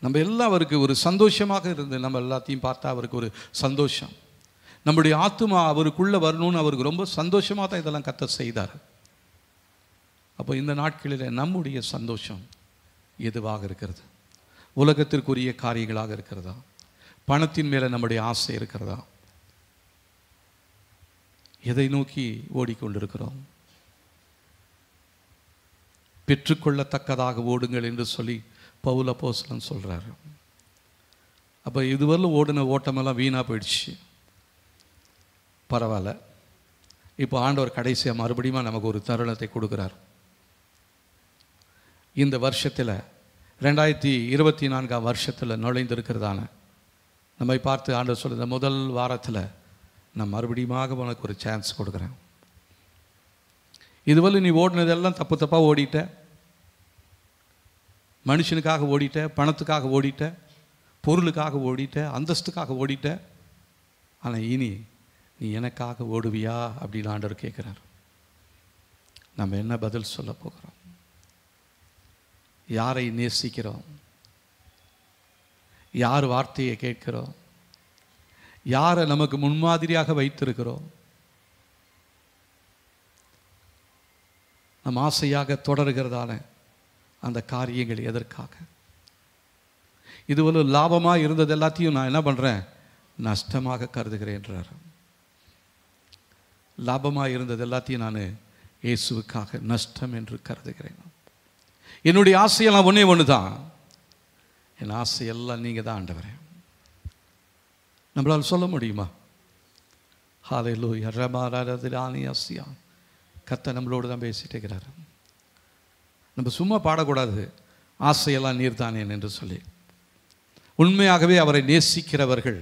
நம்ம எல்லாம் அவருக்கு ஒரு சந்தோஷமாக இருந்து, நம்ம எல்லாத்தையும் பார்த்தா அவருக்கு ஒரு சந்தோஷம். நம்முடைய ஆத்துமா அவருக்குள்ளே வரணும்னு அவருக்கு ரொம்ப சந்தோஷமாக தான் இதெல்லாம் கர்த்தர் செய்தார். அப்போ இந்த நாட்களில் நம்முடைய சந்தோஷம் எதுவாக இருக்கிறது? உலகத்திற்குரிய காரியங்களாக இருக்கிறதா? பணத்தின் மேலே நம்முடைய ஆசை இருக்கிறதா? எதை நோக்கி ஓடிக்கொண்டிருக்கிறோம்? பெற்றுக்கொள்ளத்தக்கதாக ஓடுங்கள் என்று சொல்லி பவுல் அப்போஸ்தலன் சொல்கிறார். அப்போ இதுவரையிலும் ஓடின ஓட்டமெல்லாம் வீணாக போயிடுச்சு. பரவாயில்ல, இப்போ ஆண்டவர் கடைசியாக மறுபடியும் நமக்கு ஒரு தருணத்தை கொடுக்குறார். இந்த வருஷத்தில் 2024 வருஷத்தில் நுழைந்திருக்கிறதான நம்மை பார்த்து ஆண்டவர் சொல்லுற முதல் வாரத்தில் நான் மறுபடியும் உனக்கு ஒரு சான்ஸ் கொடுக்குறேன். இதுவரை நீ ஓடினதெல்லாம் தப்பாக ஓடிட்ட. மனுஷனுக்காக ஓடிட்ட, பணத்துக்காக ஓடிட்ட, பொருளுக்காக ஓடிட்ட, அந்தஸ்துக்காக ஓடிட்ட. ஆனால் இனி நீ எனக்காக ஓடுவியா அப்படின்னு ஆண்டவர் கேட்குறார். நம்ம என்ன பதில் சொல்ல போகிறோம்? யாரை நேசிக்கிறோம்? யார் வார்த்தையை கேட்கிறோம்? யாரை நமக்கு முன்மாதிரியாக வைத்திருக்கிறோம்? நம் ஆசையாக தொடர்கிறதான அந்த காரியங்கள் எதற்காக? இதுவரை லாபமாக இருந்தது எல்லாத்தையும் நான் என்ன பண்ணுறேன்? நஷ்டமாக கருதுகிறேன்றார். லாபமாக இருந்தது எல்லாத்தையும் நான் இயேசுவுக்காக நஷ்டம் என்று கருதுகிறேன். என்னுடைய ஆசையெல்லாம் ஒன்று தான். என் ஆசையெல்லாம் நீங்கள் தான் ஆண்டவரே. நம்மளால் சொல்ல முடியுமா? ஹல்லேலூயா ரமாராதிலானி ஆசியா. கர்த்தர் நம்மளோடு தான் பேசிட்டு இருக்கிறார். நம்ம சும்மா பாடக்கூடாது ஆசையெல்லாம் நீர்தானேன் என்று சொல்லி. உண்மையாகவே அவரை நேசிக்கிறவர்கள்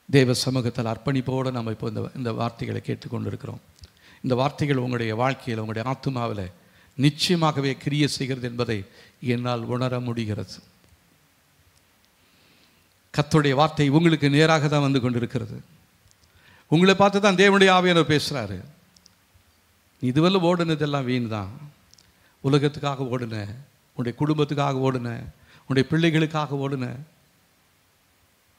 தேவ சமூகத்தில் அர்ப்பணிப்போடு நம்ம இப்போ இந்த வார்த்தைகளை கேட்டுக்கொண்டிருக்கிறோம். இந்த வார்த்தைகள் உங்களுடைய வாழ்க்கையில், உங்களுடைய ஆத்துமாவில் நிச்சயமாகவே கிரியை செய்கிறது என்பதை என்னால் உணர முடிகிறது. கர்த்தருடைய வார்த்தை உங்களுக்கு நேராக தான் வந்து கொண்டிருக்கிறது. உங்களை பார்த்து தான் தேவனுடைய ஆவியானவர் பேசுகிறாரு. இதுவரை ஓடுனதெல்லாம் வீண் தான். உலகத்துக்காக ஓடுன, உன்னுடைய குடும்பத்துக்காக ஓடுன, உன்னுடைய பிள்ளைகளுக்காக ஓடுன.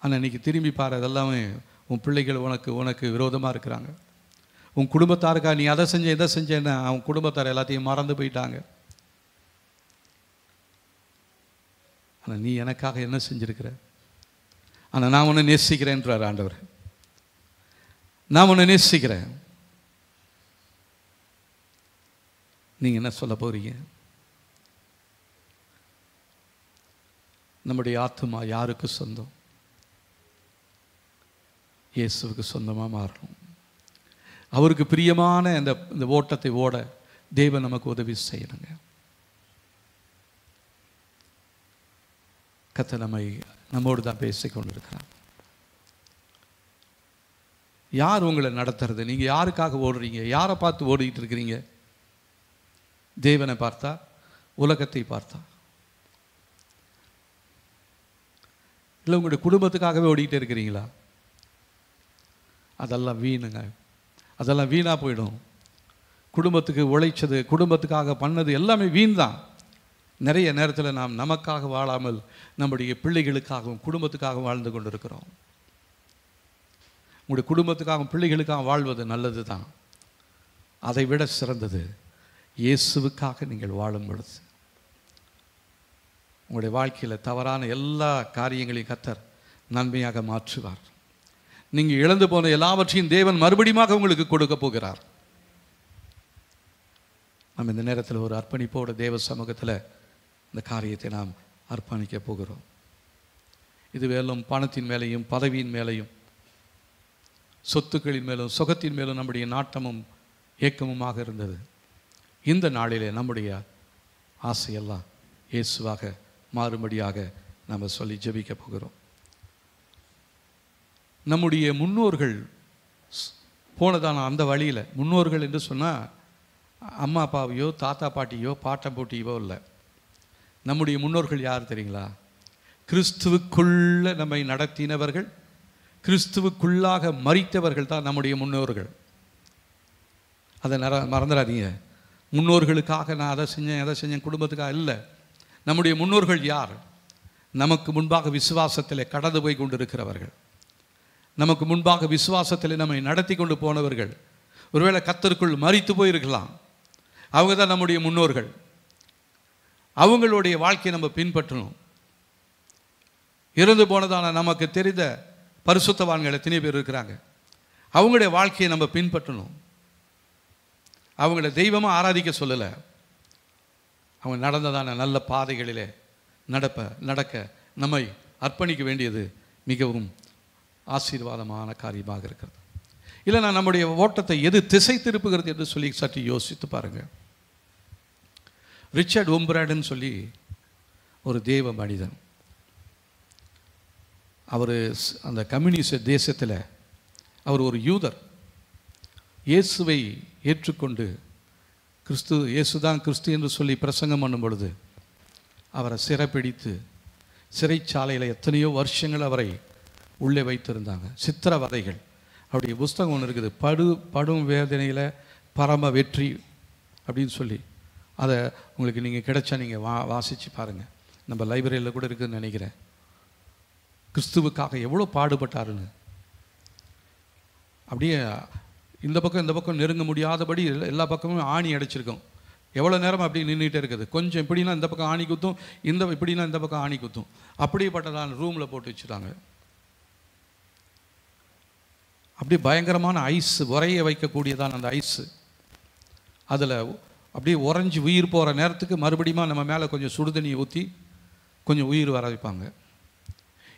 ஆனால் இன்றைக்கி திரும்பி பாரு, அதெல்லாமே உன் பிள்ளைகள் உனக்கு விரோதமாக இருக்கிறாங்க. உன் குடும்பத்தாருக்கா நீ அதை செஞ்ச இதை செஞ்சேன்னு அவன் குடும்பத்தார் எல்லாத்தையும் மறந்து போயிட்டாங்க. ஆனால் நீ எனக்காக என்ன செஞ்சிருக்கிற? ஆனால் நான் உன்னை நேசிக்கிறேன்றார் ஆண்டவர். நான் உன்னை நேசிக்கிறேன். நீங்கள் என்ன சொல்ல போறீங்க? நம்முடைய ஆத்துமா யாருக்கு சொந்தம்? இயேசுவுக்கு சொந்தமாக மாறணும். அவருக்கு பிரியமான இந்த ஓட்டத்தை ஓட தேவன் நமக்கு உதவி செய்யணுங்க. கர்த்தர் நம்மோடு தான் பேசிக்கொண்டிருக்கிறார். யார் உங்களை நடத்துறது? நீங்கள் யாருக்காக ஓடுறீங்க? யாரை பார்த்து ஓடிக்கிட்டு இருக்கிறீங்க? தேவனை பார்த்தா, உலகத்தை பார்த்தா, இல்லை உங்களுடைய குடும்பத்துக்காகவே ஓடிக்கிட்டே இருக்கிறீங்களா? அதெல்லாம் வீணுங்க. அதெல்லாம் வீணாக போயிடும். குடும்பத்துக்கு உழைச்சது, குடும்பத்துக்காக பண்ணது எல்லாமே வீண் தான். நிறைய நேரத்தில் நாம் நமக்காக வாழாமல் நம்முடைய பிள்ளைகளுக்காகவும் குடும்பத்துக்காகவும் வாழ்ந்து கொண்டு இருக்கிறோம். உங்களுடைய குடும்பத்துக்காகவும் பிள்ளைகளுக்காக வாழ்வது நல்லது தான். அதை விட சிறந்தது இயேசுவுக்காக நீங்கள் வாழும் பொழுது உங்களுடைய வாழ்க்கையில் தவறான எல்லா காரியங்களையும் கர்த்தர் நன்மையாக மாற்றுவார். நீங்கள் இழந்து போன எல்லாவற்றையும் தேவன் மறுபடியும் உங்களுக்கு கொடுக்க போகிறார். நம்ம இந்த நேரத்தில் ஒரு அர்ப்பணிப்போட தேவ சமூகத்தில் இந்த காரியத்தை நாம் அர்ப்பணிக்க போகிறோம். இதுவேலும் பணத்தின் மேலேயும் பதவியின் மேலேயும் சொத்துக்களின் மேலும் சுகத்தின் மேலும் நம்முடைய நாட்டமும் ஏக்கமுமாக இருந்தது. இந்த நாளிலே நம்முடைய ஆசையெல்லாம் இயேசுவாக மாறும்படியாக நாம் சொல்லி ஜெபிக்க போகிறோம். நம்முடைய முன்னோர்கள் போனதான அந்த வழியில், முன்னோர்கள் என்று சொன்னால் அம்மா அப்பாவையோ தாத்தா பாட்டியோ பாட்டம் போட்டியோ இல்லை. நம்முடைய முன்னோர்கள் யார் தெரியுங்களா? கிறிஸ்துவுக்குள்ள நம்மை நடத்தினவர்கள், கிறிஸ்துவுக்குள்ளாக மரித்தவர்கள் தான் நம்முடைய முன்னோர்கள். அதை மறந்துடாதீங்க. முன்னோர்களுக்காக நான் அதை செஞ்சேன் குடும்பத்துக்காக இல்லை. நம்முடைய முன்னோர்கள் யார்? நமக்கு முன்பாக விசுவாசத்தில் கடந்து போய் கொண்டிருக்கிறவர்கள், நமக்கு முன்பாக விசுவாசத்தில் நம்மை நடத்தி கொண்டு போனவர்கள். ஒருவேளை கர்த்தருக்குள் மரித்து போயிருக்கலாம். அவங்க தான் நம்முடைய முன்னோர்கள். அவங்களுடைய வாழ்க்கையை நம்ம பின்பற்றணும். இறந்து போனதான நமக்கு தெரிந்த பரிசுத்தவான்கள் எத்தனை பேர் இருக்கிறாங்க. அவங்களுடைய வாழ்க்கையை நம்ம பின்பற்றணும். அவங்கள தெய்வமாக ஆராதிக்க சொல்லலை. அவங்க நடந்ததான நல்ல பாதைகளிலே நடக்க நம்மை அர்ப்பணிக்க வேண்டியது மிகவும் ஆசீர்வாதமான காரியமாக இருக்கிறது. இல்லைனா நம்முடைய ஓட்டத்தை எது திசை திருப்புகிறது என்று சொல்லி சற்று யோசித்து பாருங்கள். ரிச்சர்ட் உம்பராய்டுன்னு சொல்லி ஒரு தேவ மனிதன். அவர் அந்த கம்யூனிஸ்ட் தேசத்தில் அவர் ஒரு யூதர். இயேசுவை ஏற்றுக்கொண்டு இயேசுதான் கிறிஸ்து என்று சொல்லி பிரசங்கம் பண்ணும் பொழுது அவரை சிறைப்பிடித்து சிறைச்சாலையில் எத்தனையோ வருஷங்கள் அவரை உள்ளே வைத்திருந்தாங்க. சித்திரவதைகள். அவருடைய புஸ்தகம் ஒன்று இருக்குது, படும் வேதனையில் பரம வெற்றி அப்படின்னு சொல்லி. அதை உங்களுக்கு நீங்கள் கிடைச்சா நீங்கள் வாசித்து பாருங்கள். நம்ம லைப்ரரியில் கூட இருக்குதுன்னு நினைக்கிறேன். கிறிஸ்துவுக்காக எவ்வளோ பாடுபட்டாருன்னு. அப்படியே இந்த பக்கம் நெருங்க முடியாதபடி எல்லா பக்கமும் ஆணி அடைச்சிருக்கோம். எவ்வளோ நேரம் அப்படி நின்றுட்டே இருக்குது. கொஞ்சம் இப்படின்னா இந்த பக்கம் ஆணி குத்தும், இப்படின்னா இந்த பக்கம் ஆணி குத்தும். அப்படிப்பட்டதான் ரூமில் போட்டு வச்சுட்டாங்க. அப்படி பயங்கரமான ஐஸ், உரைய வைக்கக்கூடியதான் அந்த ஐஸு. அதில் அப்படியே உறைஞ்சி உயிர் போகிற நேரத்துக்கு மறுபடியும் நம்ம மேலே கொஞ்சம் சுடுதண்ணி ஊற்றி கொஞ்சம் உயிர் வர வைப்பாங்க.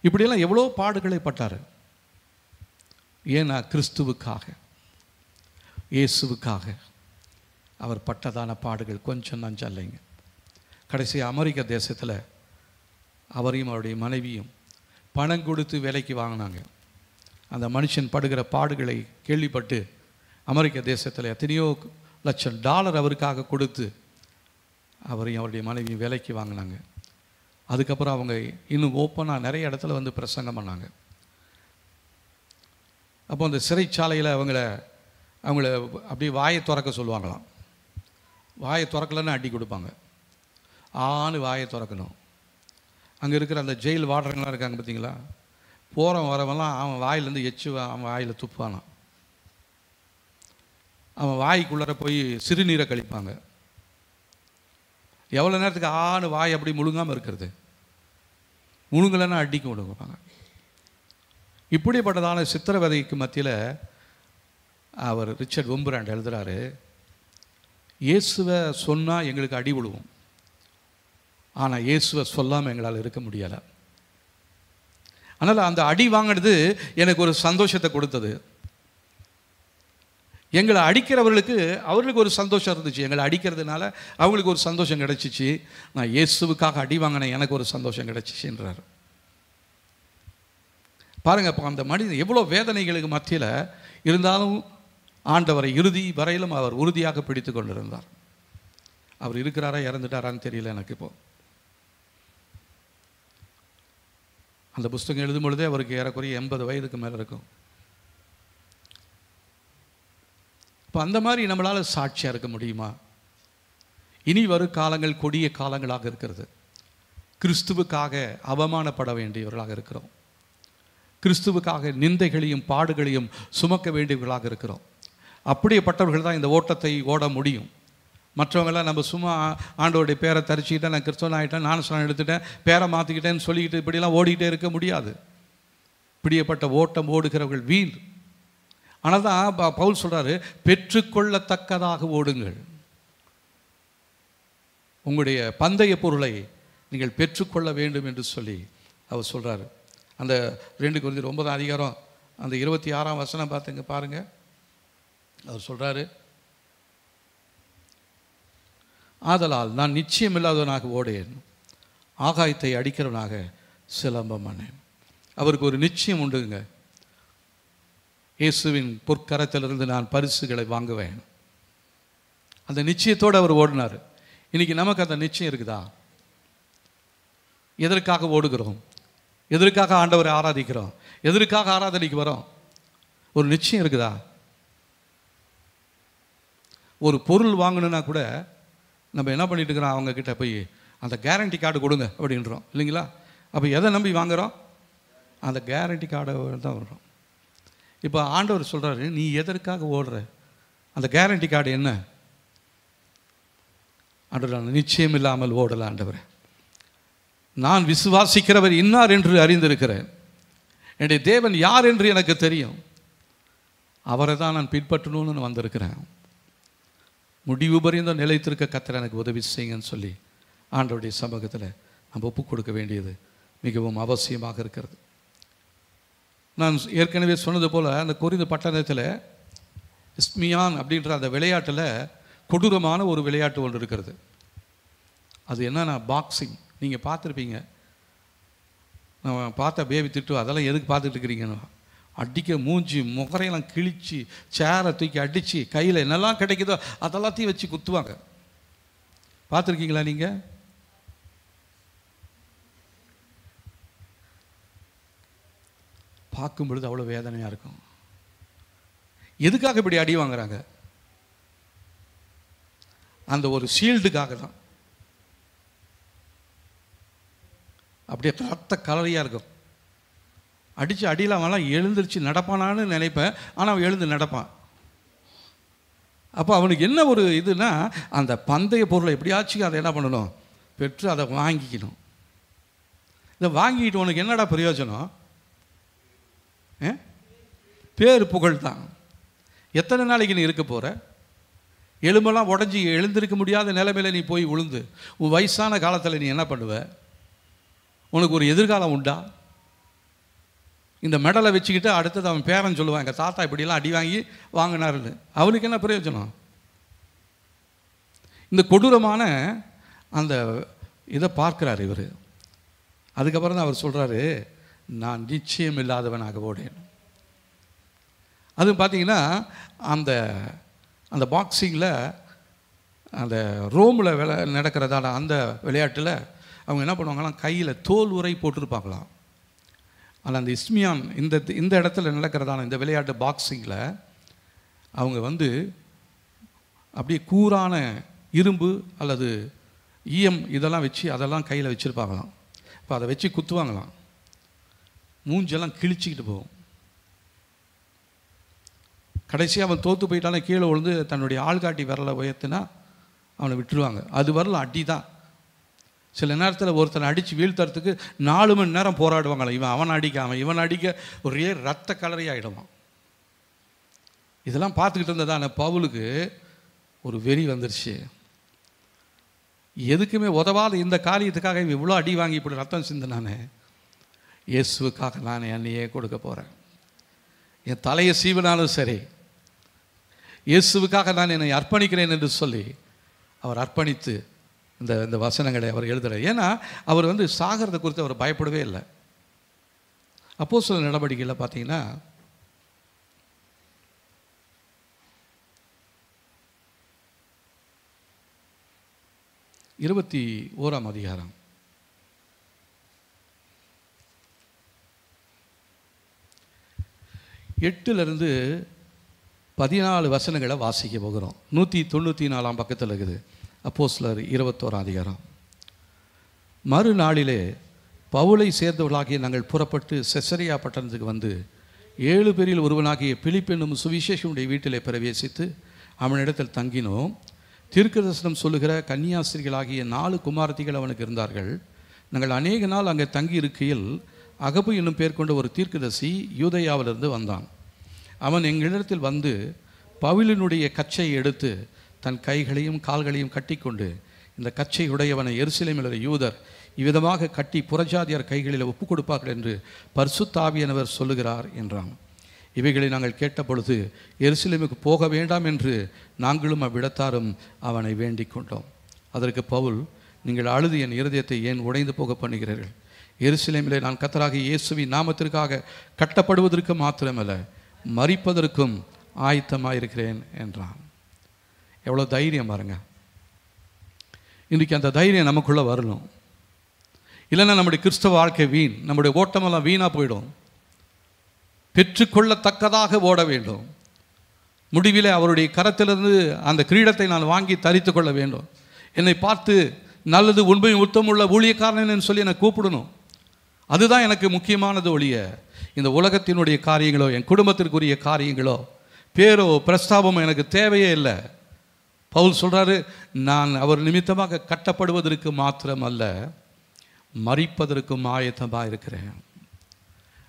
இப்படியெல்லாம் எவ்வளோ பாடுகளை பட்டார். ஏன்னா கிறிஸ்துவுக்காக, இயேசுவுக்காக அவர் பட்டதான பாடுகள் கொஞ்சம் நஞ்சம் இல்லைங்க. கடைசி அமெரிக்க தேசத்தில் அவரையும் அவருடைய மனைவியும் பணம் கொடுத்து வேலைக்கு வாங்கினாங்க. அந்த மனுஷன் படுகிற பாடுகளை கேள்விப்பட்டு அமெரிக்க தேசத்தில் எத்தனையோ லட்சம் டாலர் அவருக்காக கொடுத்து அவரையும் அவருடைய மனைவியும் வேலைக்கு வாங்கினாங்க. அதுக்கப்புறம் அவங்க இன்னும் ஓப்பனாக நிறைய இடத்துல வந்து பிரசங்கம் பண்ணாங்க. அப்போ அந்த சிறைச்சாலையில் அவங்கள அப்படியே வாயை திறக்க சொல்லுவாங்களாம். வாயை திறக்கலன்னு அடி கொடுப்பாங்க. வாயை திறக்கணும். அங்கே இருக்கிற அந்த ஜெயில் வார்டன்லாம் இருக்காங்க பார்த்தீங்களா, போகிறவன் வரவெல்லாம் அவன் வாயிலேருந்து அவன் வாயில் துப்பானான். அவன் வாய்க்குள்ளே போய் சிறுநீரை கழிப்பாங்க. எவ்வளோ நேரத்துக்கு ஆணு வாய் அப்படி முழுங்காமல் இருக்கிறது? முழுங்கலைன்னா அடிக்க விடுவாங்க. இப்படிப்பட்டதான சித்திரவதைக்கு மத்தியில் அவர் ரிச்சர்ட் வெம்பிராண்ட் எழுதுகிறாரு, இயேசுவை சொன்னால் எங்களுக்கு அடி விழுவும், ஆனால் இயேசுவை சொல்லாமல் எங்களால் இருக்க முடியலை. அதனால் அந்த அடி வாங்கினது எனக்கு ஒரு சந்தோஷத்தை கொடுத்தது. எங்களை அடிக்கிறவர்களுக்கு அவர்களுக்கு ஒரு சந்தோஷம் இருந்துச்சு. எங்களை அடிக்கிறதுனால அவங்களுக்கு ஒரு சந்தோஷம் கிடைச்சிச்சு. நான் இயேசுவுக்காக அடி வாங்கினேன், எனக்கு ஒரு சந்தோஷம் கிடைச்சிச்சுன்றார். பாருங்க, இப்போ அந்த மனிதன் எவ்வளோ வேதனைகளுக்கு மத்தியில் இருந்தாலும் ஆண்டவரை இறுதி வரையிலும் அவர் உறுதியாக பிடித்து கொண்டிருந்தார். அவர் இருக்கிறாரா இறந்துட்டாரான்னு தெரியல எனக்கு. இப்போ அந்த புஸ்தகம் எழுதும் பொழுதே அவருக்கு ஏறக்குறைய 80 வயதுக்கு மேலே இருக்கும். இப்போ அந்த மாதிரி நம்மளால் சாட்சியாக இருக்க முடியுமா? இனி வரும் காலங்கள் கொடிய காலங்களாக இருக்கிறது. கிறிஸ்துவுக்காக அவமானப்பட வேண்டியவர்களாக இருக்கிறோம். கிறிஸ்துவுக்காக நிந்தைகளையும் பாடுகளையும் சுமக்க வேண்டியவர்களாக இருக்கிறோம். அப்படியேப்பட்டவர்கள் தான் இந்த ஓட்டத்தை ஓட முடியும். மற்றவங்களாம் நம்ம சும்மா ஆண்டோடைய பேரை தரிச்சிக்கிட்டேன், நான் கிறிஸ்தவன் ஆகிட்டேன், ஞானஸ்நானம் எடுத்துட்டேன், பேரை மாற்றிக்கிட்டேன்னு சொல்லிக்கிட்டு இப்படிலாம் ஓடிக்கிட்டே இருக்க முடியாது. இப்படியேப்பட்ட ஓட்டம் ஓடுகிறவர்கள் வீண். ஆனால் தான் பவுல் சொல்கிறாரு, பெற்றுக்கொள்ளத்தக்கதாக ஓடுங்கள். உங்களுடைய பந்தய பொருளை நீங்கள் பெற்றுக்கொள்ள வேண்டும் என்று சொல்லி அவர் சொல்கிறாரு. அந்த 2 கொரிந்தியர் 9ஆம் அதிகாரம் அந்த 26ஆம் வசனம் பார்த்துங்க பாருங்க. அவர் சொல்கிறாரு, ஆதலால் நான் நிச்சயம் இல்லாதவனாக ஓடேன், ஆகாயத்தை அடிக்கிறவனாக சிலம்பம் பண்ணேன். அவருக்கு ஒரு நிச்சயம் உண்டுங்க. இயேசுவின் பொற்கரத்திலிருந்து நான் பரிசுகளை வாங்குவேன். அந்த நிச்சயத்தோடு அவர் ஓடினார். இன்னைக்கு நமக்கு அந்த நிச்சயம் இருக்குதா? எதற்காக ஓடுகிறோம்? எதற்காக ஆண்டவரை ஆராதிக்கிறோம்? எதற்காக ஆராதனைக்கு வரோம்? ஒரு நிச்சயம் இருக்குதா? ஒரு பொருள் வாங்கணுன்னா கூட நம்ம என்ன பண்ணிட்டு இருக்கிறோம்? அவங்க கிட்ட போய் அந்த கேரண்டி கார்டு கொடுங்க அப்படின்றோம் இல்லைங்களா? அப்போ எதை நம்பி வாங்குகிறோம்? அந்த கேரண்டி கார்டை தான் வர்றோம். இப்போ ஆண்டவர் சொல்கிறாரு, நீ எதற்காக ஓடுற? அந்த கேரண்டி கார்டு என்ன? ஆண்டவர், நிச்சயம் இல்லாமல் ஓடல ஆண்டவர். நான் விசுவாசிக்கிறவர் இன்னார் என்று அறிந்திருக்கிறேன். என்னுடைய தேவன் யார் என்று எனக்கு தெரியும். அவரை தான் நான் பின்பற்றணும்னு வந்திருக்கிறேன். முடிவு பரியந்த நிலைத்திருக்க கர்த்தர் எனக்கு உதவி செய்யுங்கன்னு சொல்லி ஆண்டவருடைய சமூகத்தில் நம்ம ஒப்புக் கொடுக்க வேண்டியது மிகவும் அவசியமாக இருக்கிறது. நான் ஏற்கனவே சொன்னது போல் அந்த கொரிந்து பட்டணத்தில் இஸ்மியான் அப்படின்ற அந்த விளையாட்டில் கொடூரமான ஒரு விளையாட்டு ஒன்று இருக்கிறது. அது என்னன்னா பாக்ஸிங். நீங்கள் பார்த்துருப்பீங்க. நான் பார்த்த பேபி திட்டு, அதெல்லாம் எதுக்கு பார்த்துட்டு இருக்கிறீங்கன்னு. அடிக்க மூஞ்சி முகரையெல்லாம் கிழிச்சு சேரை தூக்கி அடித்து கையில் என்னெல்லாம் கிடைக்குதோ அதெல்லாத்தையும் வச்சு குத்துவாங்க. பார்த்துருக்கீங்களா நீங்கள்? பார்க்கும் பொழுது அவ்வளோ வேதனையாக இருக்கும். எதுக்காக இப்படி அடி வாங்குறாங்க? அந்த ஒரு ஷீல்டுக்காக தான். அப்படியே ரத்த கலரியாக இருக்கும். அடித்து அடியில் அவன்லாம் எழுந்திருச்சு நடப்பானான்னு நினைப்பேன். ஆனால் அவன் எழுந்து நடப்பான். அப்போ அவனுக்கு என்ன ஒரு இதுனா, அந்த பந்தய பொருளை எப்படியாச்சும் அதை என்ன பண்ணணும், பெற்று அதை வாங்கிக்கணும். இதை வாங்கிட்டு உனக்கு என்னடா பிரயோஜனம்? பேர் புகழ் தான். எத்தனை நாளைக்கு நீ இருக்க போகிற? எலும்பெல்லாம் உடஞ்சி எழுந்திருக்க முடியாத நிலைமையில் நீ போய் விழுந்து உன் வயசான காலத்தில் நீ என்ன பண்ணுவ? உனக்கு ஒரு எதிர்காலம் உண்டா? இந்த மெடலை வச்சுக்கிட்டு அடுத்தது அவன் பேரன் சொல்லுவான், எங்கள் தாத்தா இப்படிலாம் அடி வாங்கி வாங்கினாருன்னு. அவனுக்கு என்ன பிரயோஜனம்? இந்த கொடூரமான அந்த இதை பார்க்குறாரு இவர். அதுக்கப்புறம் தான் அவர் சொல்கிறாரு, நான் நிச்சயம் இல்லாதவனாக ஓடேன். அதுவும் பார்த்தீங்கன்னா அந்த அந்த பாக்ஸிங்கில் அந்த ரோமில் நடக்கிறதான அந்த விளையாட்டில் அவங்க என்ன பண்ணுவாங்களாம், கையில் தோல் உரை போட்டிருப்பாங்களாம். ஆனால் அந்த இஸ்மியான் இந்த இடத்துல நடக்கிறதான இந்த விளையாட்டு பாக்ஸிங்கில் அவங்க வந்து அப்படியே கூரான இரும்பு அல்லது ஈயம் இதெல்லாம் வச்சு அதெல்லாம் கையில் வச்சுருப்பாங்களாம். இப்போ அதை வச்சு குத்துவாங்களாம். மூஞ்செல்லாம் கிழிச்சிக்கிட்டு போகும். கடைசியாக அவன் தோற்று போயிட்டானே, கீழே விழுந்து தன்னுடைய ஆள்காட்டி விரலை உயர்த்தினா அவனை விட்டுருவாங்க. அது வரலாம் அடி தான். சில நேரத்தில் ஒருத்தனை அடித்து வீழ்த்துறதுக்கு 4 மணி நேரம் போராடுவாங்களே, அவன் அடிக்க இவன் அடிக்க ஒரே ரத்த கலரி ஆகிடுவான். இதெல்லாம் பார்த்துக்கிட்டு இருந்ததான பவுலுக்கு ஒரு வெறி வந்துருச்சு. எதுக்குமே உதவாத இந்த காரியத்துக்காக இவ்வளோ அடி வாங்கி இப்படி ரத்தம் சிந்தினானே, இயேசுவுக்காக நான் என்னையே கொடுக்க போகிறேன். என் தலையை சீவினாலும் சரி, இயேசுவுக்காக நான் என்னை அர்ப்பணிக்கிறேன் என்று சொல்லி அவர் அர்ப்பணித்து இந்த வசனங்களை அவர் எழுதுகிறார். ஏன்னா அவர் சாகிறத குறித்து அவர் பயப்படவே இல்லை. அப்போஸ்தலர் நடவடிக்கையில் பார்த்தீங்கன்னா 21ஆம் அதிகாரம் 8லிருந்து 14 வசனங்களை வாசிக்க போகிறோம். 194ஆம் பக்கத்தில் இருக்குது அப்போஸ்தலர் 21ஆம் அதிகாரம். மறுநாளிலே பவுலை சேர்ந்தவர்களாகிய நாங்கள் புறப்பட்டு செசரியா பட்டணத்துக்கு வந்து 7 பேரில் ஒருவனாகிய பிலிப்பு என்னும் சுவிசேஷனுடைய வீட்டிலே பிரவேசித்து அவனிடத்தில் தங்கினோம். தீர்க்கதரிசனம் சொல்லுகிற கன்னியாஸ்திரிகளாகிய 4 குமாரத்திகள் அவனுக்கு இருந்தார்கள். நாங்கள் அநேக நாள் அங்கே தங்கி இருக்கையில் அகபு என்னும் பேர் கொண்ட ஒரு தீர்க்கதரிசி யூதேயாவிலிருந்து வந்தான். அவன் எங்களிடத்தில் வந்து பவுலினுடைய கச்சையை எடுத்து தன் கைகளையும் கால்களையும் கட்டிக்கொண்டு, இந்த கச்சை உடையவனை எருசலேமில் உள்ள யூதர் இவ்விதமாக கட்டி புறஜாதியார் கைகளில் ஒப்புக் கொடுப்பார்கள் என்று பரிசுத்த ஆவியானவர் சொல்லுகிறார் என்றான். இவைகளை நாங்கள் கேட்டபொழுது எருசலேமுக்கு போக வேண்டாம் என்று நாங்களும் அவ்விடத்தாரும் அவனை வேண்டிக் கொண்டோம். அதற்கு பவுல், நீங்கள் அழுது என் இருதயத்தை ஏன் உடைந்து போக பண்ணுகிறீர்கள்? எருசலேமிலே நான் கர்த்தராகிய இயேசுவின் நாமத்திற்காக கட்டப்படுவதற்கு மாத்திரமல்ல, மரிப்பதற்கும் ஆயத்தமாயிருக்கிறேன் என்றான். எவ்வளோ தைரியம் பாருங்க. இன்றைக்கி அந்த தைரியம் நமக்குள்ளே வரணும். இல்லைன்னா நம்முடைய கிறிஸ்தவ வாழ்க்கை வீண், நம்முடைய ஓட்டமெல்லாம் வீணாக போயிடும். பெற்றுக்கொள்ளத்தக்கதாக ஓட வேண்டும். முடிவில் அவருடைய கரத்திலிருந்து அந்த கிரீடத்தை நான் வாங்கி தரித்து கொள்ள வேண்டும். என்னை பார்த்து நல்லது உண்மையும் உத்தமுள்ள ஊழியக்காரன் சொல்லி என்னை கூப்பிடணும். அதுதான் எனக்கு முக்கியமானது ஒழிய இந்த உலகத்தினுடைய காரியங்களோ என் குடும்பத்திற்குரிய காரியங்களோ பேரோ பிரஸ்தாபமோ எனக்கு தேவையே இல்லை. பவுல் சொல்கிறாரு, நான் அவர் நிமித்தமாக கட்டப்படுவதற்கு மாத்திரம் அல்ல, மரிப்பதற்கும் ஆயத்தமாக இருக்கிறேன்.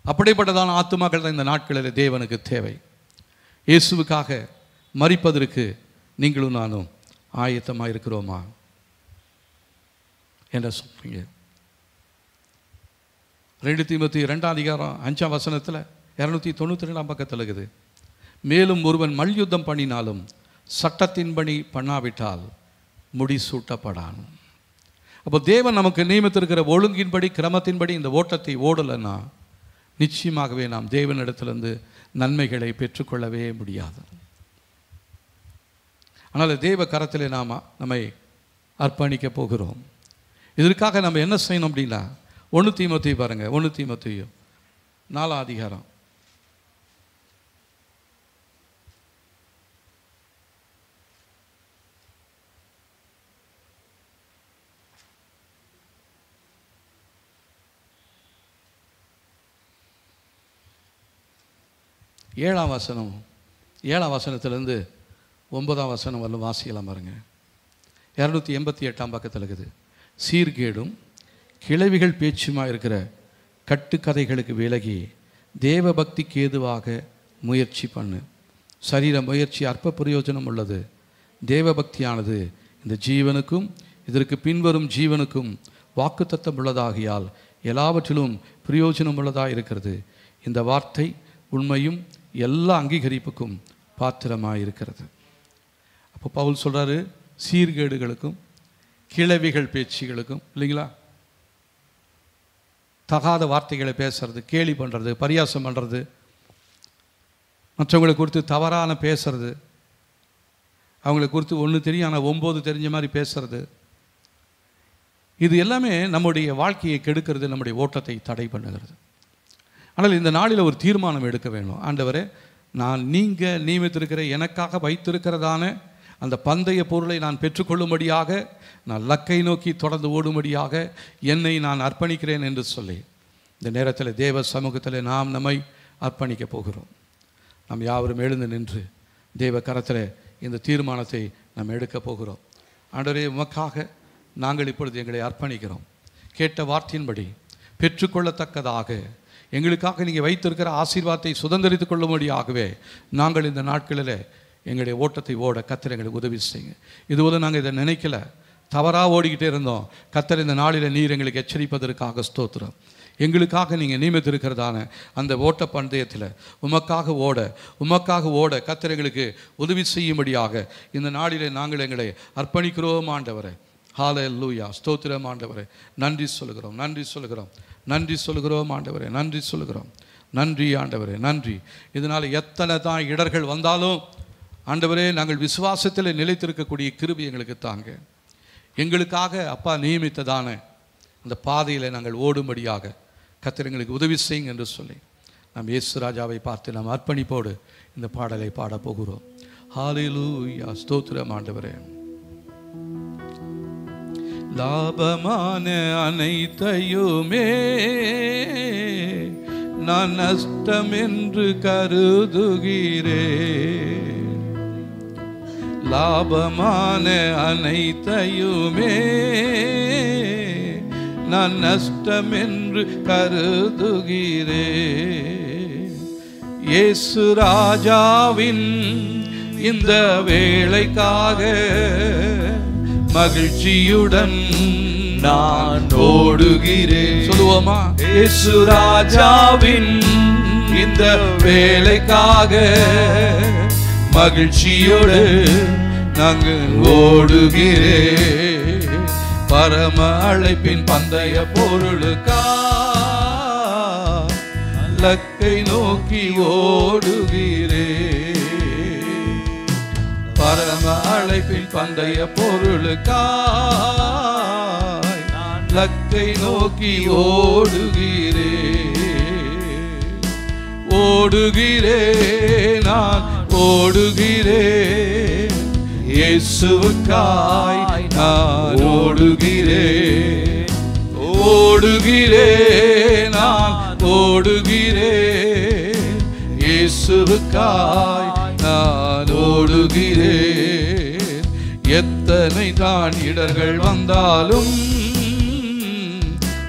அப்படிப்பட்டதான ஆத்துமாக்கள் தான் இந்த நாட்களில் தேவனுக்கு தேவை. இயேசுவுக்காக மரிப்பதற்கு நீங்களும் நானும் ஆயத்தமாக இருக்கிறோமா என்ன சொல்றீங்க? 2 தீமோத்தேயு 2ஆம் அதிகாரம் 5ஆம் வசனத்தில் 292ஆம் பக்கத்தில் இருக்குது. மேலும் ஒருவன் மல்யுத்தம் பண்ணினாலும் சட்டத்தின்படி பண்ணாவிட்டால் முடிசூட்டப்படான். அப்போ தேவன் நமக்கு நியமித்திருக்கிற ஒழுங்கின்படி கிரமத்தின்படி இந்த ஓட்டத்தை ஓடலைன்னா நிச்சயமாகவே நாம் தேவனிடத்திலிருந்து நன்மைகளை பெற்றுக்கொள்ளவே முடியாது. ஆனால் தேவ கரத்திலே நாம் நம்மை அர்ப்பணிக்க போகிறோம். இதற்காக நம்ம என்ன செய்யணும் அப்படின்னா 1 தீமோத்தேயு பாருங்க, 1 தீமோத்தேயு 4ஆம் அதிகாரம் 7ஆம் வசனத்திலிருந்து 9ஆம் வசனம் வரல வாசிக்கலாம் பாருங்க. 288ஆம் பக்கத்தில் இருக்குது. சீர்கேடும் கிளவிகள் பேச்சுமா இருக்கிற கட்டுக்கதைகளுக்கு விலகி தேவ பக்திக்கு ஏதுவாக முயற்சி பண்ணு. சரீர முயற்சி அற்ப பிரயோஜனம் உள்ளது. தேவ பக்தியானது இந்த ஜீவனுக்கும் இதற்கு பின்வரும் ஜீவனுக்கும் வாக்குத்தத்தம் உள்ளதாகியால் எல்லாவற்றிலும் பிரயோஜனம் உள்ளதாக இருக்கிறது. இந்த வார்த்தை உண்மையும் எல்லா அங்கீகரிப்புக்கும் பாத்திரமாக இருக்கிறது. அப்போ பவுல் சொல்கிறாரு, சீர்கேடுகளுக்கும் கிளவிகள் பேச்சுகளுக்கும், இல்லைங்களா, தகாத வார்த்தைகளை பேசுறது, கேலி பண்ணுறது, பரியாசம் பண்ணுறது, மற்றவங்களை குறித்து தவறான பேசுறது, அவங்களை குறித்து 1 தெரியும் ஆனால் 9 தெரிஞ்ச மாதிரி பேசுறது, இது எல்லாமே நம்முடைய வாழ்க்கையை கெடுக்கிறது, நம்முடைய ஓட்டத்தை தடை பண்ணுகிறது. ஆனால் இந்த நாளில் ஒரு தீர்மானம் எடுக்க வேண்டும். ஆண்டவரே, நான் நீங்கள் நியமித்திருக்கிற எனக்காக வைத்திருக்கிறதான அந்த பந்தய பொருளை நான் பெற்றுக்கொள்ளும்படியாக, நான் லக்கை நோக்கி தொடர்ந்து ஓடும்படியாக என்னை நான் அர்ப்பணிக்கிறேன் என்று சொல்லி இந்த நேரத்தில் தேவ சமூகத்தில் நாம் நம்மை அர்ப்பணிக்க போகிறோம். நாம் யாவரும் எழுந்து நின்று தேவ கரத்தில் இந்த தீர்மானத்தை நாம் எடுக்க போகிறோம். ஆண்டவரே, உமக்காக நாங்கள் இப்பொழுது எங்களை அர்ப்பணிக்கிறோம். கேட்ட வார்த்தையின்படி பெற்றுக்கொள்ளத்தக்கதாக எங்களுக்காக நீங்கள் வைத்திருக்கிற ஆசீர்வாதத்தை சுதந்திரித்து கொள்ளும்படியாகவே நாங்கள் இந்த நாட்களில் எங்களுடைய ஓட்டத்தை ஓட கர்த்தர் எங்களுக்கு உதவி செய்யுங்க. இதுபோல நாங்கள் இதை நினைக்கல, தவறாக ஓடிக்கிட்டே இருந்தோம். கர்த்தர் இந்த நாளில் நீர் எங்களுக்கு எச்சரிப்பதற்காக ஸ்தோத்திரம். எங்களுக்காக நீங்கள் நியமித்திருக்கிறதான அந்த ஓட்ட பந்தயத்தில் உமக்காக ஓட கர்த்தர் எங்களுக்கு உதவி செய்யும்படியாக இந்த நாளிலே நாங்கள் எங்களை அர்ப்பணிக்கிறோம் ஆண்டவரே. ஹல்லேலூயா, ஸ்தோத்திரம் ஆண்டவரே. நன்றி சொல்கிறோம் ஆண்டவரே. நன்றி ஆண்டவரே, நன்றி. இதனால் எத்தனை தான் இடர்கள் வந்தாலும் ஆண்டவரே, நாங்கள் விசுவாசத்தில் நிலைத்திருக்கக்கூடிய கிருபை எங்களுக்கு தாங்க. எங்களுக்காக அப்பா நியமித்ததான அந்த பாதையில் நாங்கள் ஓடும்படியாக கர்த்தர் எங்களுக்கு உதவி செய்யுங்க என்று சொல்லி நாம் இயேசு ராஜாவை பார்த்து நாம் அர்ப்பணிப்போடு இந்த பாடலை பாடப் போகிறோம். ஹல்லேலூயா, ஸ்தோத்திரம் ஆண்டவரே. லாபமான அனைத்தையுமே நான் நஷ்டம் என்று கருதுகிறேன். லாபமான அனைத்தையுமே நான் நஷ்டம் என்று கருதுகிறேன். இயேசு ராஜாவின் இந்த வேளைக்காக மகிழ்ச்சியுடன் நான் ஓடுகிறேன். சொல்லுவோமா? இயேசு ராஜாவின் இந்த வேளைக்காக மகிழ்ச்சியுடன் நாங்கள் ஓடுகிறேன். பரம அழைப்பின் பந்தய பொருளுக்கா லக்கை நோக்கி ஓடுகிறேன். பரம அழைப்பின் பந்தய பொருளுக்காய் லக்கை நோக்கி ஓடுகிறேன். நான் ஓடுகிறேன். இயேசுவுக்காய் நான் ஓடுகிறேன். நான் ஓடுகிறேன். இயேசுவுக்காய் நான் ஓடுகிறேன். எத்தனை தான் இடர்கள் வந்தாலும்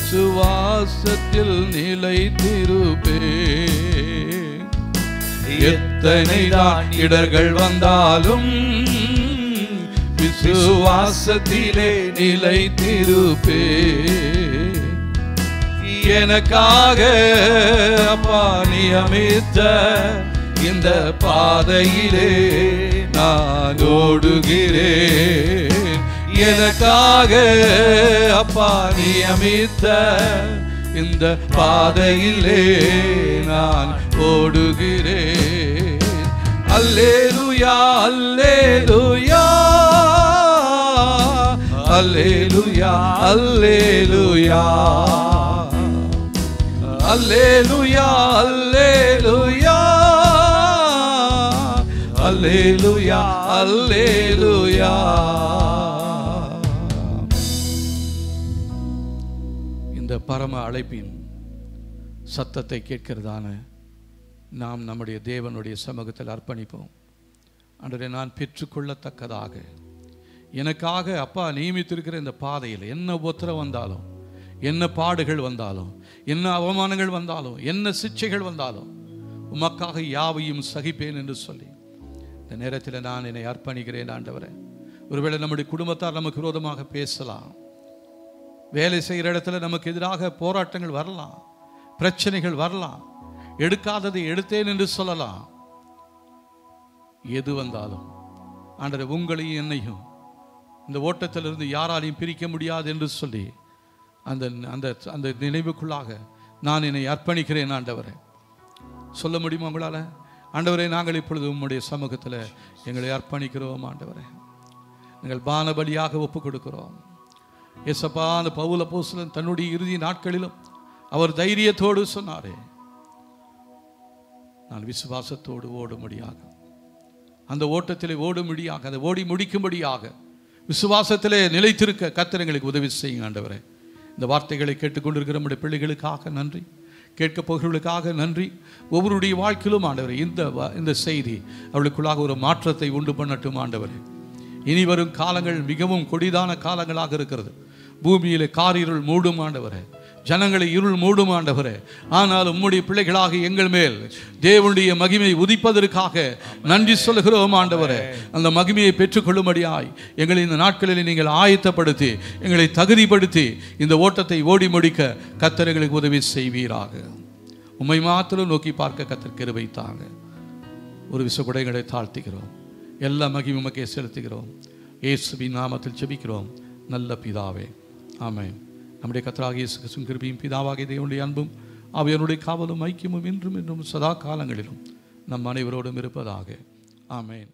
சுவாசத்தில் நிலைத்திருப்பேன். எத்தனை தான் இடர்கள் வந்தாலும் விசுவாசத்திலே நிலைத்திருப்பேன். எனக்காக அப்பா நியமித்த இந்த பாதையிலே நான் ஓடுகிறேன். எனக்காக அப்பா நியமித்த இந்த பாதையிலே நான் ஓடுகிறேன். அல்லேலூயா, அல்லேலூயா, அல்லேலூயா, அல்லேலூயா, அல்லேலூயா, அல்லேலூயா, அல்லேலூயா, அல்லேலூயா. இந்த பரம அழைப்பின் சத்தத்தை கேட்கிறதான நாம் நம்முடைய தேவனுடைய சமூகத்தில் அர்ப்பணிப்போம். ஆண்டவரே, நான் பெற்றுக்கொள்ளத்தக்கதாக எனக்காக அப்பா நியமித்திருக்கிற இந்த பாதையில் என்ன உபத்திரம் வந்தாலும், என்ன பாடுகள் வந்தாலும், என்ன அவமானங்கள் வந்தாலும், என்ன சிக்ஷைகள் வந்தாலும் உமக்காக யாவையும் சகிப்பேன் என்று சொல்லி இந்த நேரத்தில் நான் என்னை அர்ப்பணிக்கிறேன். ஆண்டவரே, ஒருவேளை நம்முடைய குடும்பத்தார் நமக்கு விரோதமாக பேசலாம், வேலை செய்கிற இடத்துல நமக்கு எதிராக போராட்டங்கள் வரலாம், பிரச்சனைகள் வரலாம், எடுக்காததை எடுத்தேன் என்று சொல்லலாம். எது வந்தாலும் ஆண்டவரே, உங்களையும் என்னையும் இந்த ஓட்டத்திலிருந்து யாராலையும் பிரிக்க முடியாது என்று சொல்லி அந்த அந்த அந்த நினைவுக்குள்ளாக நான் என்னை அர்ப்பணிக்கிறேன். ஆண்டவரே, சொல்ல முடியுமா உங்களால்? ஆண்டவரே, நாங்கள் இப்பொழுது உம்முடைய சமூகத்தில் எங்களை அர்ப்பணிக்கிறோம். ஆண்டவரே, எங்கள் பானபலியாக ஒப்புக் கொடுக்கிறோம். ஏசப்பா, அந்த பவுல் அப்போஸ்தலன் தன்னுடைய இறுதி நாட்களிலும் அவர் தைரியத்தோடு சொன்னாரே, நான் விசுவாசத்தோடு ஓடும்படியாக, அந்த ஓட்டத்திலே ஓடும்படியாக, அதை ஓடி முடிக்கும்படியாக விசுவாசத்திலே நிலைத்திருக்க கர்த்தர் எங்களுக்கு உதவி செய்யுங்க. ஆண்டவரே, இந்த வார்த்தைகளை கேட்டுக்கொண்டிருக்கிற நம்முடைய பிள்ளைகளுக்காக நன்றி. கேட்கப் போகிறவர்களுக்காக நன்றி. ஒவ்வொருடைய வாழ்க்கையிலும் ஆண்டவரே இந்த செய்தி அவளுக்குள்ளாக ஒரு மாற்றத்தை உண்டு பண்ணட்டும் ஆண்டவரே. இனி வரும் காலங்கள் மிகவும் கொடிதான காலங்களாக இருக்கிறது. பூமியிலே காரிருள் மூடும் ஆண்டவரே, ஜனங்களை இருள் மூடும் ஆண்டவரே. ஆனால் உம்முடைய பிள்ளைகளாக எங்கள் மேல் தேவனுடைய மகிமை உதிப்பதற்காக நன்றி சொல்கிறோம் ஆண்டவரே. அந்த மகிமையை பெற்றுக்கொள்ளும்படியாய் எங்களை இந்த நாட்களில் நீங்கள் ஆயத்தப்படுத்தி எங்களை தகுதிப்படுத்தி இந்த ஓட்டத்தை ஓடி முடிக்க கர்த்தர் எங்களுக்கு உதவி செய்வீராக. உம்மை மாத்திரம் நோக்கி பார்க்க கர்த்தர் கிருபை தாங்க. ஒரு விசகுடைகளை தாழ்த்துகிறோம். எல்லா மகிமை உமக்கே செலுத்துகிறோம். இயேசுவின் நாமத்தில் ஜெபிக்கிறோம் நல்ல பிதாவே, ஆமென். நம்முடைய கர்த்தராகிய இயேசு கிறிஸ்துவின் கிருபையும் பிதாவாகிய தேவனுடைய அன்பும் ஆவியானவருடைய காவலும் ஐக்கியமும் என்றும் சதா காலங்களிலும் நம் அனைவரோடும் இருப்பதாக. ஆமென்.